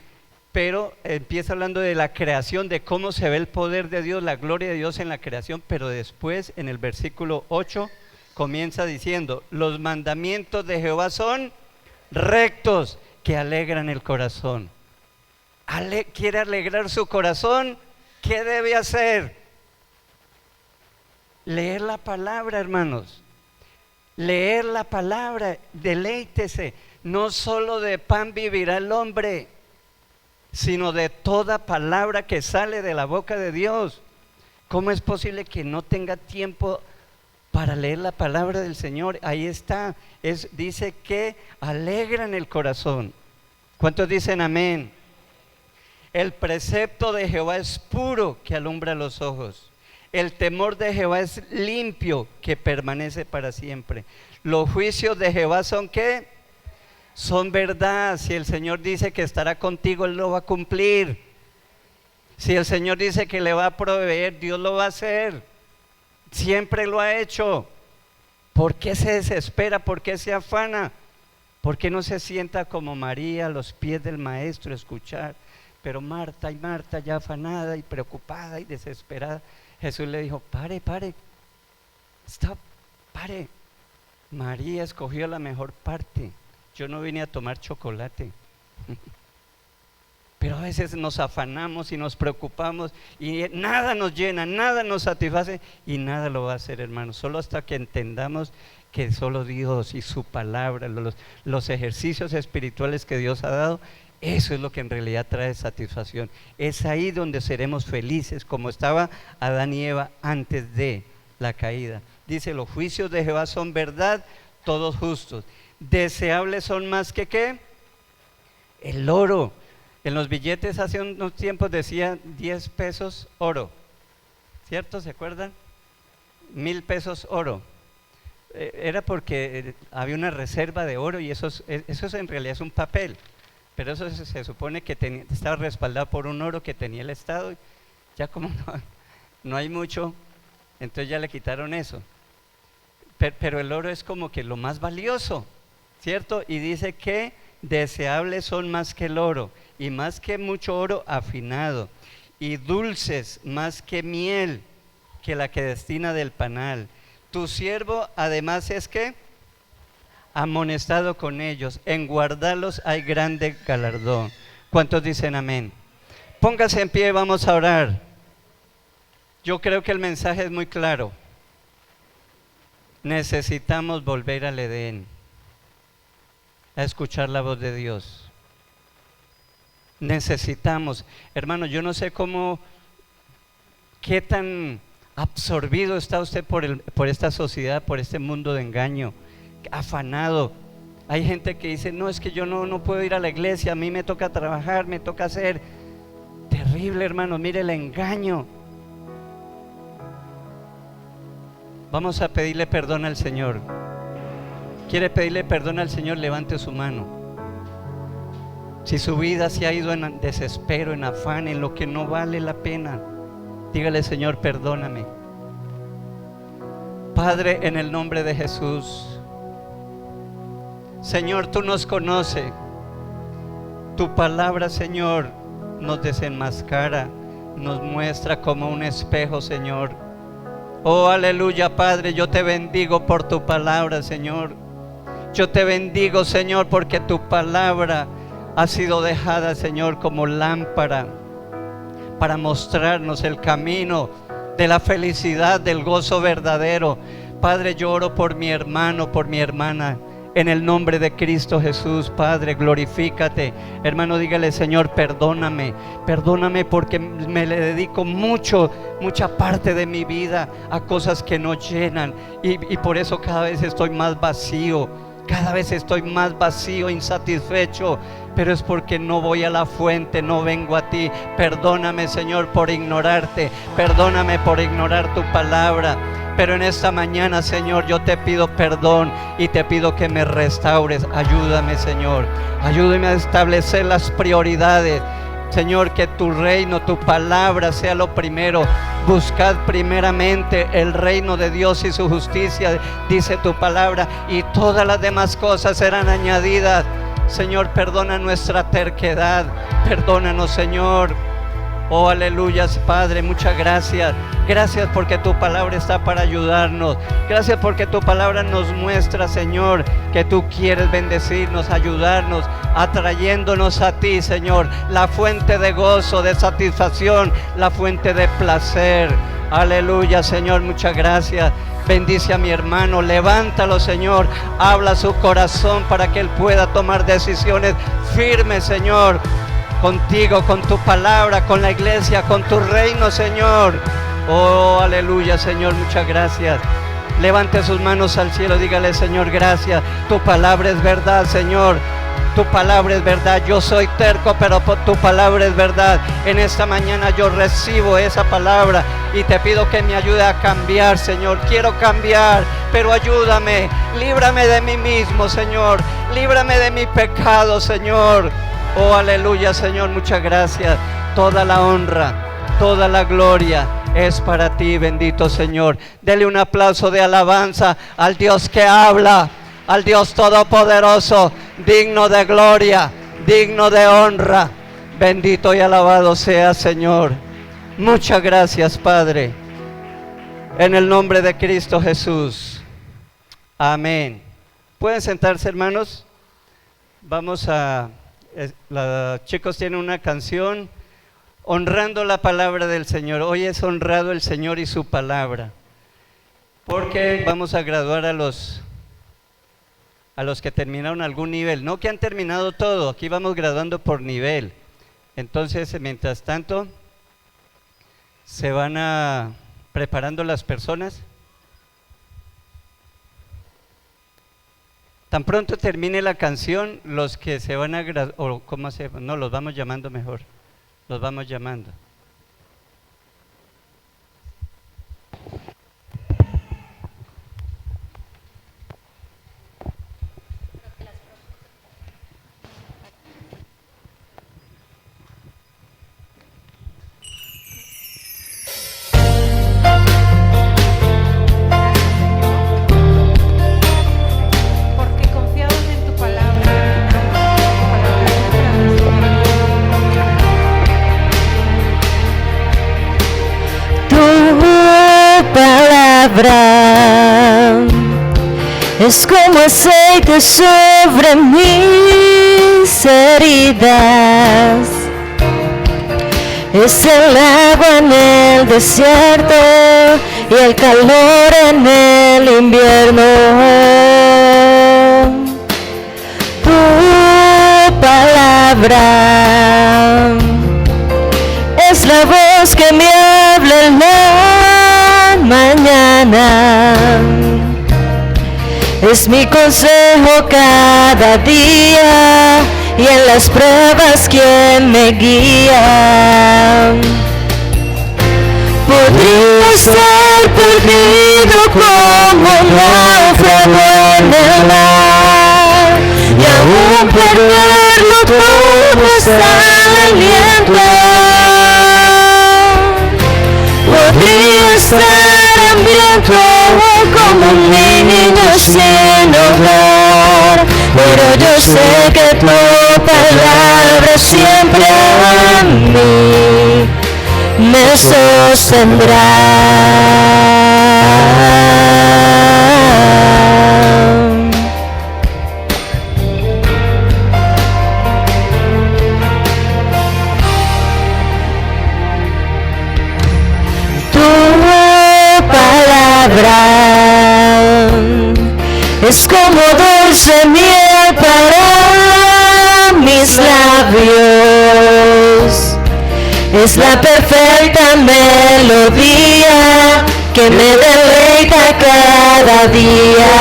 Pero empieza hablando de la creación, de cómo se ve el poder de Dios, la gloria de Dios en la creación. Pero después, en el versículo 8, comienza diciendo: los mandamientos de Jehová son rectos, que alegran el corazón. quiere alegrar su corazón, ¿qué debe hacer? Leer la palabra, hermanos. Leer la palabra, deleítese. No solo de pan vivirá el hombre, sino de toda palabra que sale de la boca de Dios. ¿Cómo es posible que no tenga tiempo para leer la palabra del Señor? Ahí está, dice que alegran el corazón. ¿Cuántos dicen amén? El precepto de Jehová es puro, que alumbra los ojos. El temor de Jehová es limpio, que permanece para siempre. Los juicios de Jehová son ¿qué? Son verdad. Si el Señor dice que estará contigo, Él lo va a cumplir. Si el Señor dice que le va a proveer, Dios lo va a hacer. Siempre lo ha hecho. ¿Por qué se desespera? ¿Por qué se afana? ¿Por qué no se sienta como María a los pies del Maestro a escuchar? Pero Marta ya afanada y preocupada y desesperada. Jesús le dijo, pare, stop, pare. María escogió la mejor parte. Yo no vine a tomar chocolate. Pero a veces nos afanamos y nos preocupamos y nada nos llena, nada nos satisface y nada lo va a hacer, hermanos. Solo hasta que entendamos que solo Dios y su palabra, los ejercicios espirituales que Dios ha dado, eso es lo que en realidad trae satisfacción. Es ahí donde seremos felices, como estaba Adán y Eva antes de la caída. Dice, los juicios de Jehová son verdad, todos justos. Deseables son más que ¿qué? El oro. En los billetes hace unos tiempos decía 10 pesos oro, ¿cierto? ¿Se acuerdan? 1000 pesos oro. Era porque había una reserva de oro y eso en realidad es un papel, pero eso se supone que estaba respaldado por un oro que tenía el Estado. Ya como no hay mucho, entonces ya le quitaron eso. Pero el oro es como que lo más valioso, ¿cierto? Y dice que deseables son más que el oro, y más que mucho oro afinado, y dulces más que miel, que la que destina del panal. Tu siervo además es que amonestado con ellos, en guardarlos hay grande galardón. ¿Cuántos dicen amén? Póngase en pie, vamos a orar. Yo creo que el mensaje es muy claro. Necesitamos volver al Edén, a escuchar la voz de Dios. Necesitamos, hermano, yo no sé qué tan absorbido está usted por esta sociedad, por este mundo de engaño, afanado. Hay gente que dice, no, es que yo no puedo ir a la iglesia, a mí me toca trabajar, me toca hacer. Terrible, hermano, mire el engaño. Vamos a pedirle perdón al Señor. ¿Quiere pedirle perdón al Señor? Levante su mano. Si su vida se ha ido en desespero, en afán, en lo que no vale la pena, dígale, Señor, perdóname. Padre, en el nombre de Jesús, Señor, tú nos conoces. Tu palabra, Señor, nos desenmascara, nos muestra como un espejo, Señor. Oh, aleluya, Padre, yo te bendigo por tu palabra, Señor. Yo te bendigo, Señor, porque tu palabra ha sido dejada, Señor, como lámpara para mostrarnos el camino de la felicidad, del gozo verdadero. Padre, yo oro por mi hermano, por mi hermana, en el nombre de Cristo Jesús. Padre, glorifícate. Hermano, dígale, Señor, perdóname porque me le dedico mucha parte de mi vida a cosas que no llenan y por eso cada vez estoy más vacío. Cada vez estoy más vacío, insatisfecho, pero es porque no voy a la fuente, no vengo a ti. Perdóname, Señor, por ignorarte, perdóname por ignorar tu palabra. Pero en esta mañana, Señor, yo te pido perdón y te pido que me restaures. Ayúdame, Señor, ayúdame a establecer las prioridades. Señor, que tu reino, tu palabra sea lo primero. Buscad primeramente el reino de Dios y su justicia, dice tu palabra, y todas las demás cosas serán añadidas. Señor, perdona nuestra terquedad, perdónanos, Señor. Oh, aleluya, Padre, muchas gracias. Gracias porque tu palabra está para ayudarnos. Gracias porque tu palabra nos muestra, Señor, que tú quieres bendecirnos, ayudarnos, atrayéndonos a ti, Señor, la fuente de gozo, de satisfacción, la fuente de placer. Aleluya, Señor, muchas gracias. Bendice a mi hermano, levántalo, Señor, habla su corazón para que él pueda tomar decisiones firmes, Señor, contigo, con tu palabra, con la iglesia, con tu reino, Señor. Oh, aleluya, Señor, muchas gracias. Levante sus manos al cielo, dígale: Señor, gracias, tu palabra es verdad, Señor. Tu palabra es verdad. Yo soy terco, pero tu palabra es verdad. En esta mañana yo recibo esa palabra y te pido que me ayude a cambiar, Señor. Quiero cambiar, pero ayúdame. Líbrame de mí mismo, Señor. Líbrame de mi pecado, Señor. Oh, aleluya, Señor, muchas gracias. Toda la honra, toda la gloria es para ti, bendito Señor. Dele un aplauso de alabanza al Dios que habla, al Dios todopoderoso, digno de gloria, digno de honra. Bendito y alabado sea, Señor. Muchas gracias, Padre. En el nombre de Cristo Jesús. Amén. ¿Pueden sentarse, hermanos? Vamos a... Los chicos tienen una canción honrando la palabra del Señor. Hoy es honrado el Señor y su palabra, porque vamos a graduar a los que terminaron algún nivel, no que han terminado todo. Aquí vamos graduando por nivel. Entonces, mientras tanto, se van preparando las personas. Tan pronto termine la canción, los que se van a graduar, o ¿cómo se llama? No, los vamos llamando mejor. Los vamos llamando. Es como aceite sobre mis heridas, es el agua en el desierto y el calor en el invierno. Tu palabra es la voz que me habla en la mañana, es mi consejo cada día y en las pruebas quien me guía. Podría estar perdido como náufrago en el mar y aún perderlo todo hasta el aliento. Podría estar hambriento como un niño sin hogar, pero yo sé que tu palabra siempre a mí me sostendrá. Es como dulce miel para mis labios, es la perfecta melodía que me deleita cada día.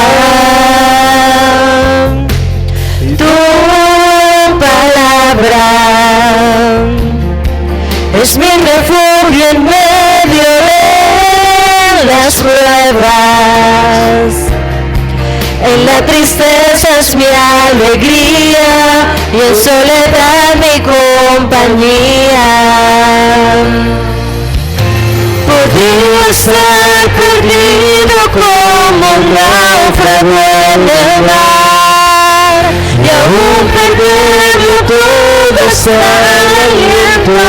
Tu palabra es mi refugio en medio de las pruebas. En la tristeza es mi alegría y en soledad mi compañía. Podría estar perdido como un náufrago en el mar y aún perderlo todo hasta el aliento.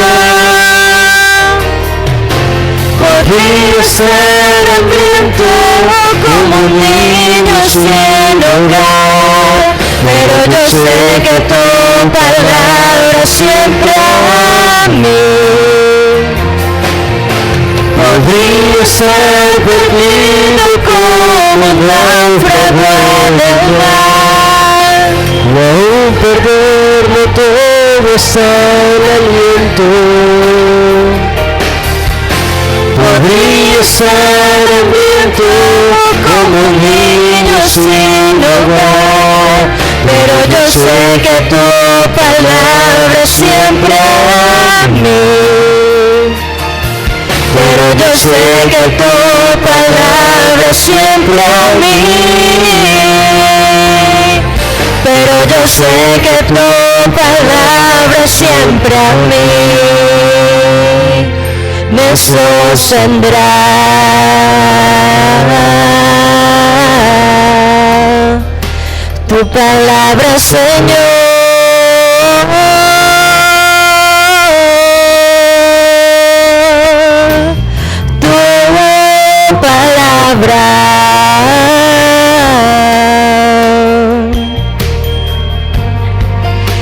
Podría ser hambriento como un niño sin hogar, pero yo sé que tu palabra siempre a mí. Podría ser perdido como un náufrago en el mar, y aún perderlo todo hasta el aliento. Podría ser hambriento como un niño sin hogar, pero yo sé que tu palabra siempre a mí. Pero yo sé que tu palabra siempre a mí. Pero yo sé que tu palabra siempre a mí me sostendrá. Tu palabra, Señor, tu palabra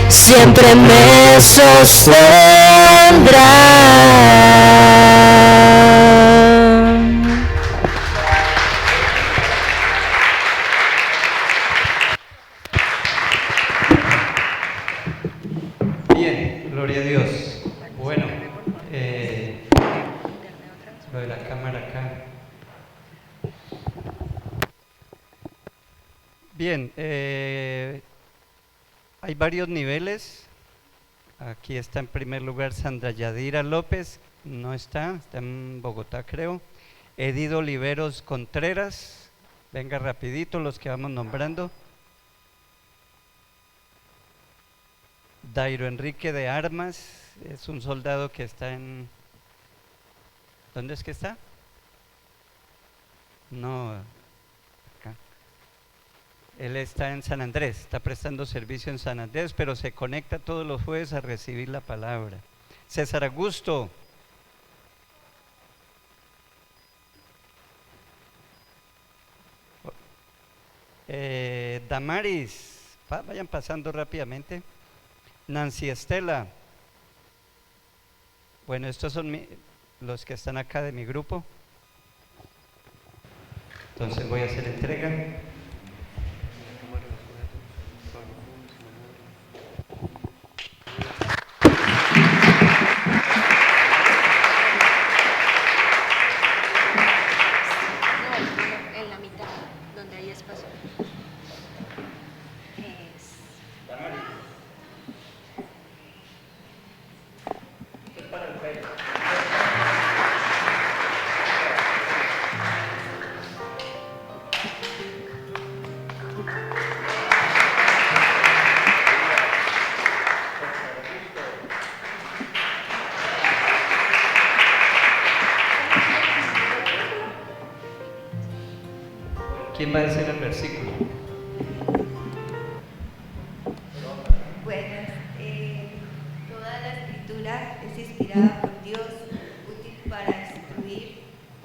siempre me sostendrá. Bien, gloria a Dios. Bueno, lo de la cámara acá. Bien, hay varios niveles. Aquí está en primer lugar Sandra Yadira López, no está en Bogotá creo. Edido Oliveros Contreras, venga rapidito los que vamos nombrando. Dairo Enrique de Armas, es un soldado que está en... ¿Dónde es que está? No, acá. Él está en San Andrés, está prestando servicio en San Andrés, pero se conecta todos los jueves a recibir la palabra. César Augusto. Damaris, vayan pasando rápidamente. Nancy Estela. Bueno, estos son los que están acá de mi grupo. Entonces voy a hacer entrega. En la mitad, donde hay espacio. ¿Quién va a decir el versículo? Buenas. Toda la escritura es inspirada por Dios, útil para instruir,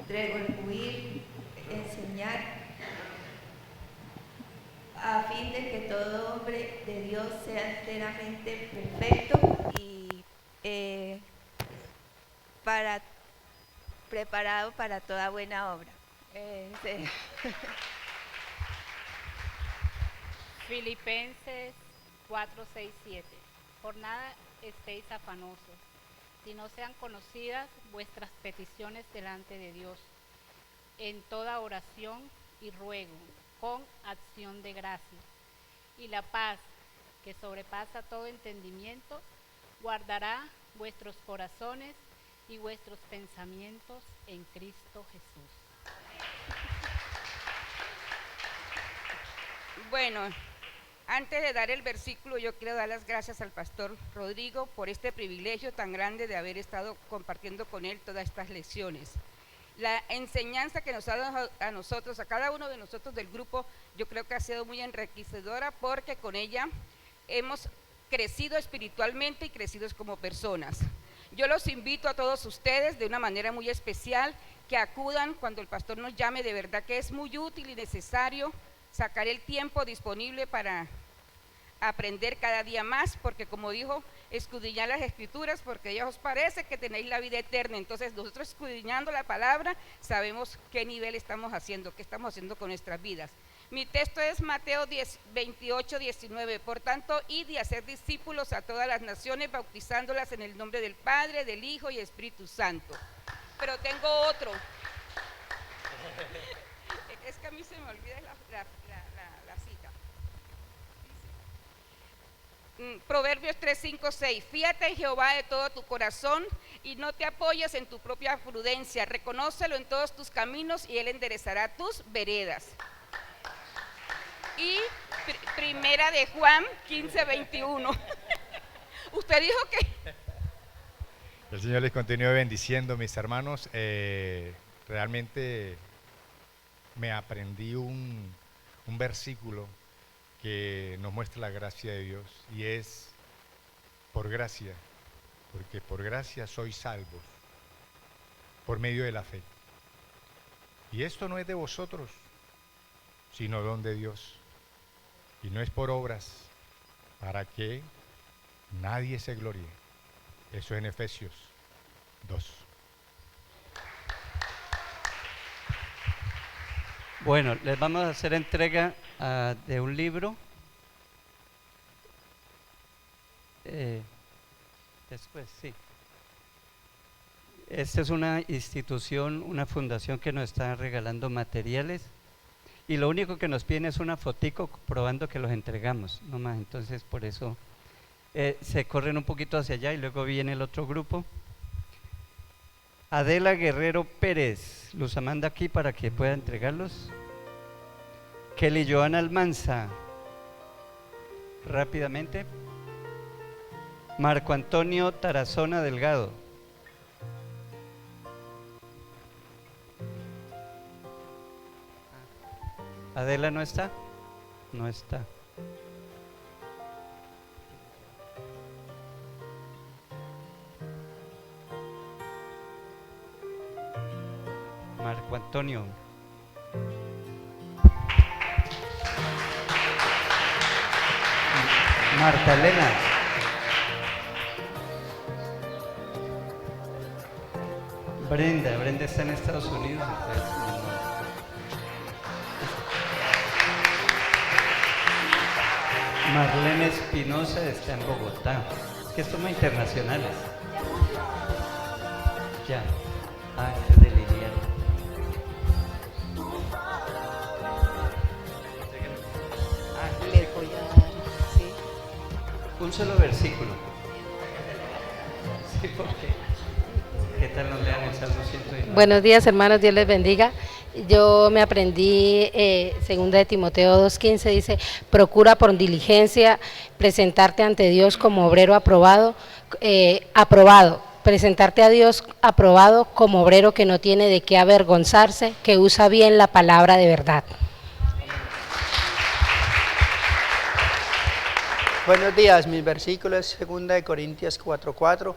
redarguir, enseñar, a fin de que todo hombre de Dios sea enteramente perfecto y preparado para toda buena obra. Sí. Filipenses 4, 6, 7. Por nada estéis afanosos, sino sean conocidas vuestras peticiones delante de Dios, en toda oración y ruego, con acción de gracias. Y la paz, que sobrepasa todo entendimiento, guardará vuestros corazones y vuestros pensamientos en Cristo Jesús. Bueno, antes de dar el versículo, yo quiero dar las gracias al pastor Rodrigo por este privilegio tan grande de haber estado compartiendo con él todas estas lecciones. La enseñanza que nos ha dado a nosotros, a cada uno de nosotros del grupo, yo creo que ha sido muy enriquecedora porque con ella hemos crecido espiritualmente y crecidos como personas. Yo los invito a todos ustedes de una manera muy especial que acudan cuando el pastor nos llame. De verdad que es muy útil y necesario sacar el tiempo disponible para aprender cada día más, porque como dijo, escudriñar las escrituras, porque ya os parece que tenéis la vida eterna. Entonces nosotros escudriñando la palabra sabemos qué nivel estamos haciendo, qué estamos haciendo con nuestras vidas. Mi texto es Mateo 28, 19. Por tanto, id y hacer discípulos a todas las naciones, bautizándolas en el nombre del Padre, del Hijo y Espíritu Santo. Pero tengo otro. Es que a mí se me olvida la cita. Proverbios 3, 5, 6. Fíate en Jehová de todo tu corazón y no te apoyes en tu propia prudencia. Reconócelo en todos tus caminos y Él enderezará tus veredas. Y primera de Juan 15, 21. Usted dijo que... El Señor les continúe bendiciendo, mis hermanos. Realmente me aprendí un versículo que nos muestra la gracia de Dios, y es por gracia, porque por gracia sois salvos, por medio de la fe. Y esto no es de vosotros, sino don de Dios, y no es por obras, para que nadie se gloríe. Eso es en Efesios 2. Bueno, les vamos a hacer entrega de un libro. Después, sí. Esta es una institución, una fundación que nos está regalando materiales, y lo único que nos piden es una fotico probando que los entregamos, no más. Entonces por eso se corren un poquito hacia allá y luego viene el otro grupo. Adela Guerrero Pérez, Luz Amanda aquí para que pueda entregarlos. Kelly Joana Almanza, rápidamente. Marco Antonio Tarazona Delgado. Adela no está, no está. Marco Antonio. Marta Elena. Brenda está en Estados Unidos. Entonces, no. Marlene Espinosa está en Bogotá. Es que somos internacionales. Ya. Ah, este es de Liliana. Le voy a dar, sí. Un solo versículo. Sí, porque ¿qué tal nos lean el Salmo 119? Buenos días, hermanos, Dios les bendiga. Yo me aprendí, segunda de Timoteo 2:15, dice: procura por diligencia presentarte ante Dios como obrero aprobado, presentarte a Dios aprobado como obrero que no tiene de qué avergonzarse, que usa bien la palabra de verdad. Buenos días, mis versículos es 2 de Corintios 4:4,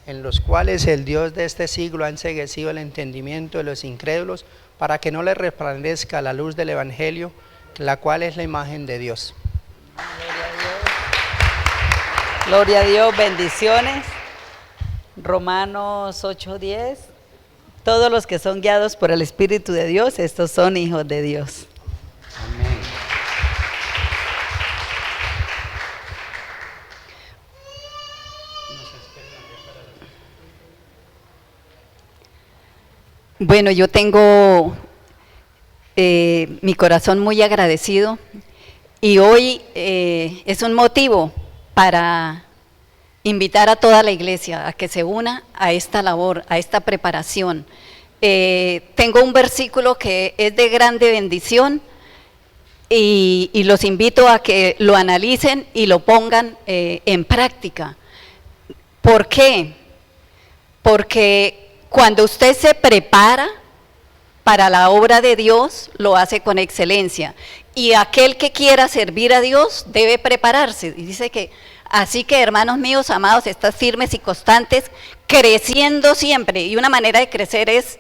en los cuales el Dios de este siglo ha enceguecido el entendimiento de los incrédulos, para que no les resplandezca la luz del Evangelio, la cual es la imagen de Dios. Gloria a Dios, bendiciones. Romanos 8:10. Todos los que son guiados por el Espíritu de Dios, estos son hijos de Dios. Amén. Bueno, yo tengo mi corazón muy agradecido, y hoy es un motivo para invitar a toda la iglesia a que se una a esta labor, a esta preparación. Tengo un versículo que es de grande bendición, y los invito a que lo analicen y lo pongan en práctica. ¿Por qué? Porque cuando usted se prepara para la obra de Dios, lo hace con excelencia. Y aquel que quiera servir a Dios debe prepararse. Y dice que Así que, hermanos míos, amados, estad firmes y constantes, creciendo siempre. Y una manera de crecer es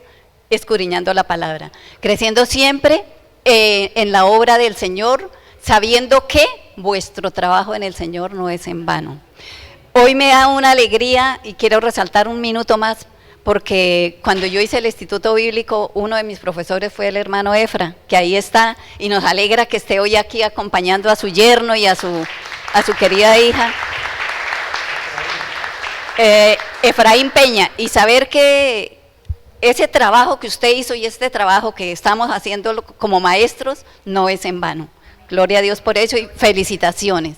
escudriñando la palabra. Creciendo siempre en la obra del Señor, sabiendo que vuestro trabajo en el Señor no es en vano. Hoy me da una alegría y quiero resaltar un minuto más, porque cuando yo hice el Instituto Bíblico, uno de mis profesores fue el hermano Efra, que ahí está, y nos alegra que esté hoy aquí acompañando a su yerno y a su querida hija, Efraín Peña, y saber que ese trabajo que usted hizo y este trabajo que estamos haciendo como maestros no es en vano. Gloria a Dios por eso y felicitaciones.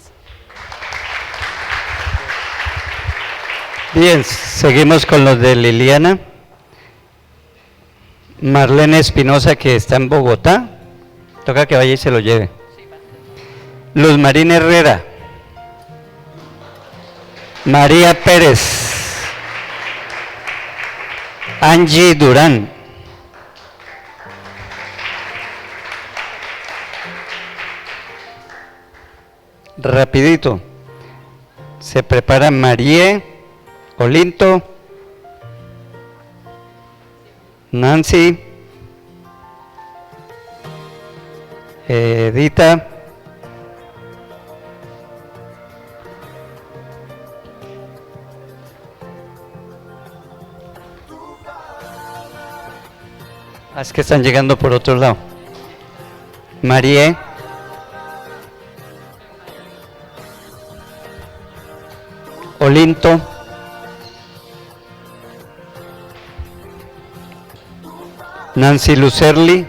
Bien, seguimos con los de Liliana. Marlene Espinosa, que está en Bogotá. Toca que vaya y se lo lleve. Luz Marina Herrera. María Pérez. Angie Durán. Rapidito. Se prepara Marie Olinto, Nancy, Edita, es que están llegando por otro lado. Marie, Olinto, Nancy Lucerli.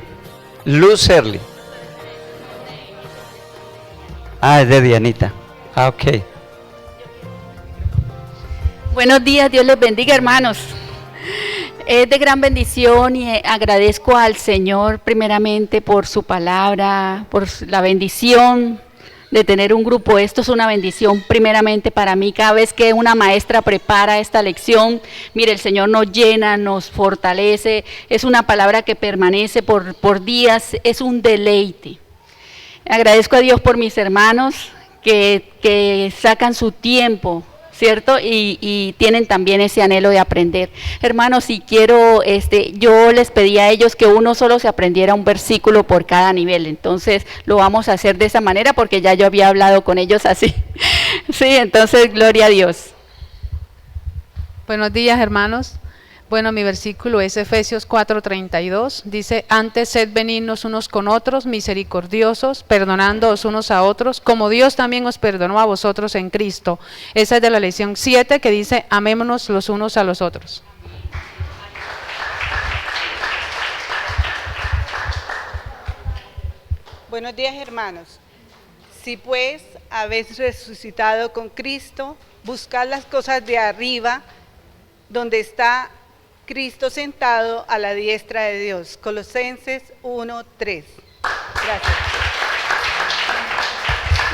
Ah, es de Dianita. Ah, ok. Buenos días, Dios les bendiga, hermanos. Es de gran bendición y agradezco al Señor primeramente por su palabra, por la bendición de tener un grupo. Esto es una bendición primeramente para mí. Cada vez que una maestra prepara esta lección, mire, el Señor nos llena, nos fortalece. Es una palabra que permanece por días, es un deleite. Agradezco a Dios por mis hermanos que sacan su tiempo, ¿cierto? Y tienen también ese anhelo de aprender. Hermanos, si quiero, yo les pedí a ellos que uno solo se aprendiera un versículo por cada nivel. Entonces, lo vamos a hacer de esa manera porque ya yo había hablado con ellos así. Sí, entonces, gloria a Dios. Buenos días, hermanos. Bueno, mi versículo es Efesios 4:32, dice: antes sed benignos unos con otros, misericordiosos, perdonándoos unos a otros, como Dios también os perdonó a vosotros en Cristo. Esa es de la lección 7, que dice: amémonos los unos a los otros. Buenos días, hermanos. Si pues habéis resucitado con Cristo, buscad las cosas de arriba, donde está Cristo sentado a la diestra de Dios. Colosenses 1:3. Gracias.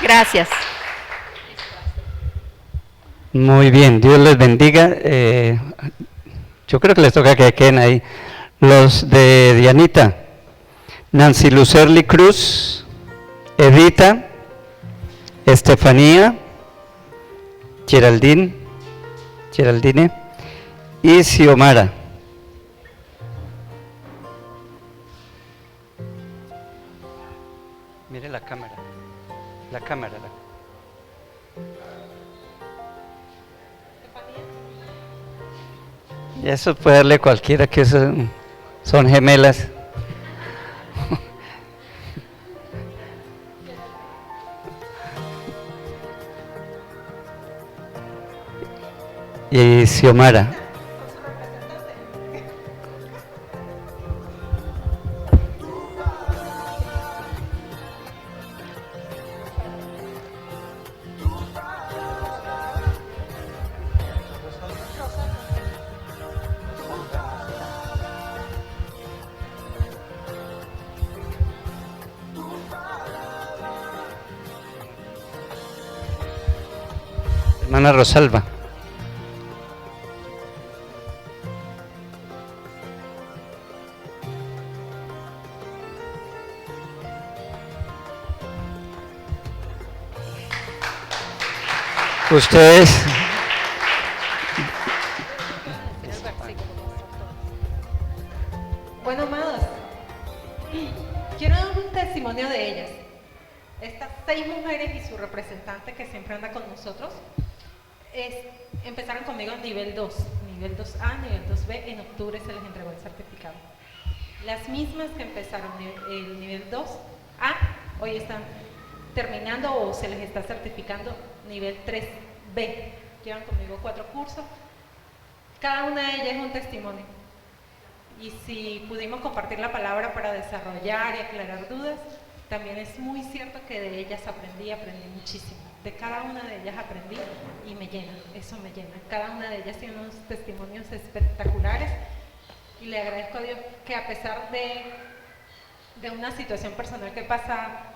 Gracias. Muy bien, Dios les bendiga. Yo creo que les toca que queden ahí. Los de Dianita: Nancy Lucerli Cruz, Edita, Estefanía, Geraldine y Xiomara. Mire la cámara. Y eso puede darle cualquiera, que son gemelas. Y Xiomara. Hermana Rosalba. Ustedes... Bueno, amados, quiero dar un testimonio de ellas. Estas 6 mujeres y su representante que siempre anda con nosotros empezaron conmigo en nivel 2, nivel 2A, nivel 2B. En octubre se les entregó el certificado. Las mismas que empezaron el nivel 2A, hoy están terminando o se les está certificando nivel 3B. Llevan conmigo 4 cursos. Cada una de ellas es un testimonio. Y si pudimos compartir la palabra para desarrollar y aclarar dudas, también es muy cierto que de ellas aprendí muchísimo. De cada una de ellas aprendí y me llena, eso me llena. Cada una de ellas tiene unos testimonios espectaculares y le agradezco a Dios que a pesar de una situación personal que pasa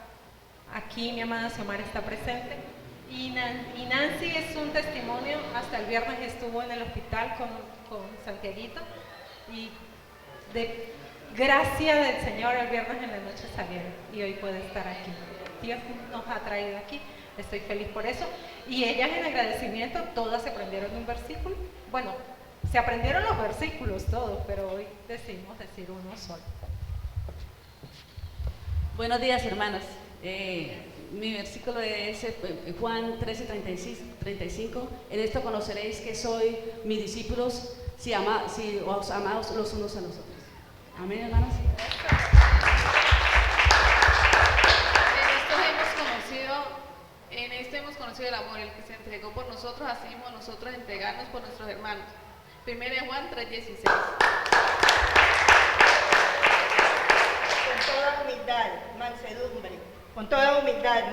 aquí, mi amada Xiomara está presente. Y Nancy es un testimonio, hasta el viernes estuvo en el hospital con Santiaguito y de gracia del Señor el viernes en la noche salieron y hoy puede estar aquí. Dios nos ha traído aquí, estoy feliz por eso. Y ellas en agradecimiento, todas se aprendieron un versículo. Bueno, se aprendieron los versículos todos, pero hoy decidimos decir uno solo. Buenos días, hermanas. Mi versículo es Juan 13:35. En esto conoceréis que soy mis discípulos si os amaos los unos a los otros. Amén, hermanos. En esto hemos conocido el amor, el que se entregó por nosotros, así mismo nosotros entregarnos por nuestros hermanos. 1 Juan 3:16. Con toda humildad,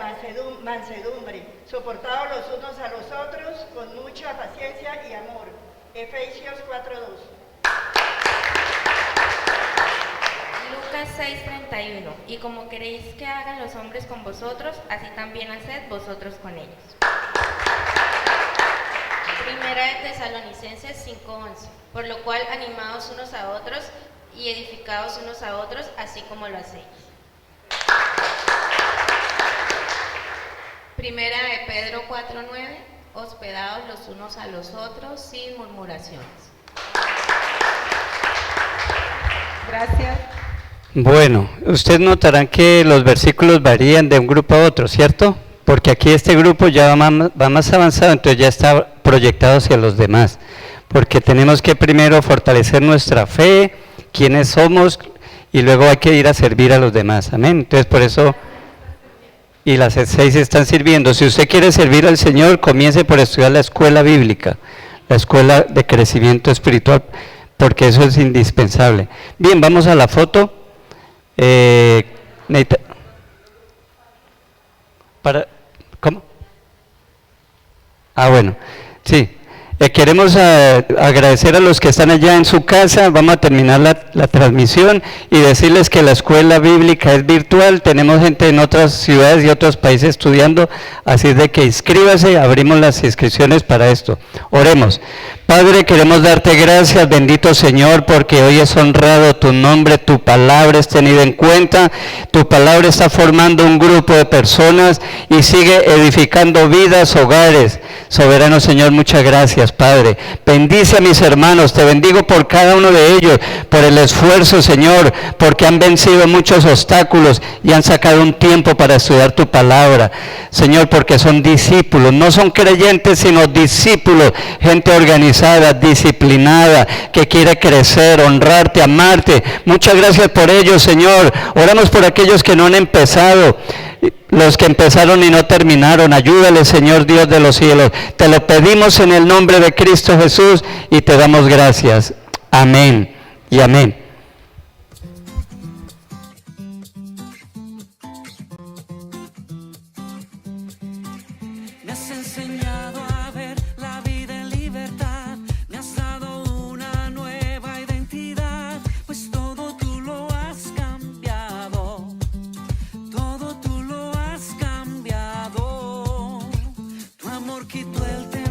mansedumbre, soportados los unos a los otros, con mucha paciencia y amor. Efesios 4:2. Lucas 6:31. Y como queréis que hagan los hombres con vosotros, así también haced vosotros con ellos. Primera de Tesalonicenses 5:11. Por lo cual, animaos unos a otros y edificaos unos a otros, así como lo hacéis. Primera de Pedro 4:9. Hospedaos los unos a los otros sin murmuraciones. Gracias. Bueno, ustedes notarán que los versículos varían de un grupo a otro, ¿cierto? Porque aquí este grupo ya va más avanzado, entonces ya está proyectado hacia los demás. Porque tenemos que primero fortalecer nuestra fe, quiénes somos, y luego hay que ir a servir a los demás, amén. Entonces por eso, y las 6 están sirviendo. Si usted quiere servir al Señor, comience por estudiar la escuela bíblica, la escuela de crecimiento espiritual, porque eso es indispensable. Bien, vamos a la foto. ¿Cómo? Bueno, sí. Queremos agradecer a los que están allá en su casa. Vamos a terminar la transmisión y decirles que la escuela bíblica es virtual. Tenemos gente en otras ciudades y otros países estudiando, así de que inscríbase, abrimos las inscripciones para esto. Oremos. Padre, queremos darte gracias, bendito Señor, porque hoy es honrado tu nombre, tu palabra es tenida en cuenta, tu palabra está formando un grupo de personas y sigue edificando vidas, hogares. Soberano Señor, muchas gracias, Padre. Bendice a mis hermanos, te bendigo por cada uno de ellos, por el esfuerzo, Señor, porque han vencido muchos obstáculos y han sacado un tiempo para estudiar tu palabra. Señor, porque son discípulos, no son creyentes, sino discípulos, gente organizada, disciplinada, que quiere crecer, honrarte, amarte. Muchas gracias por ellos, Señor. Oramos por aquellos que no han empezado, los que empezaron y no terminaron. Ayúdales, Señor Dios de los cielos. Te lo pedimos en el nombre de Cristo Jesús y te damos gracias. Amén y amén. Me has enseñado a ver la vida en libertad, me has dado una nueva identidad, pues todo tú lo has cambiado, todo tú lo has cambiado. Tu amor quitó el temor.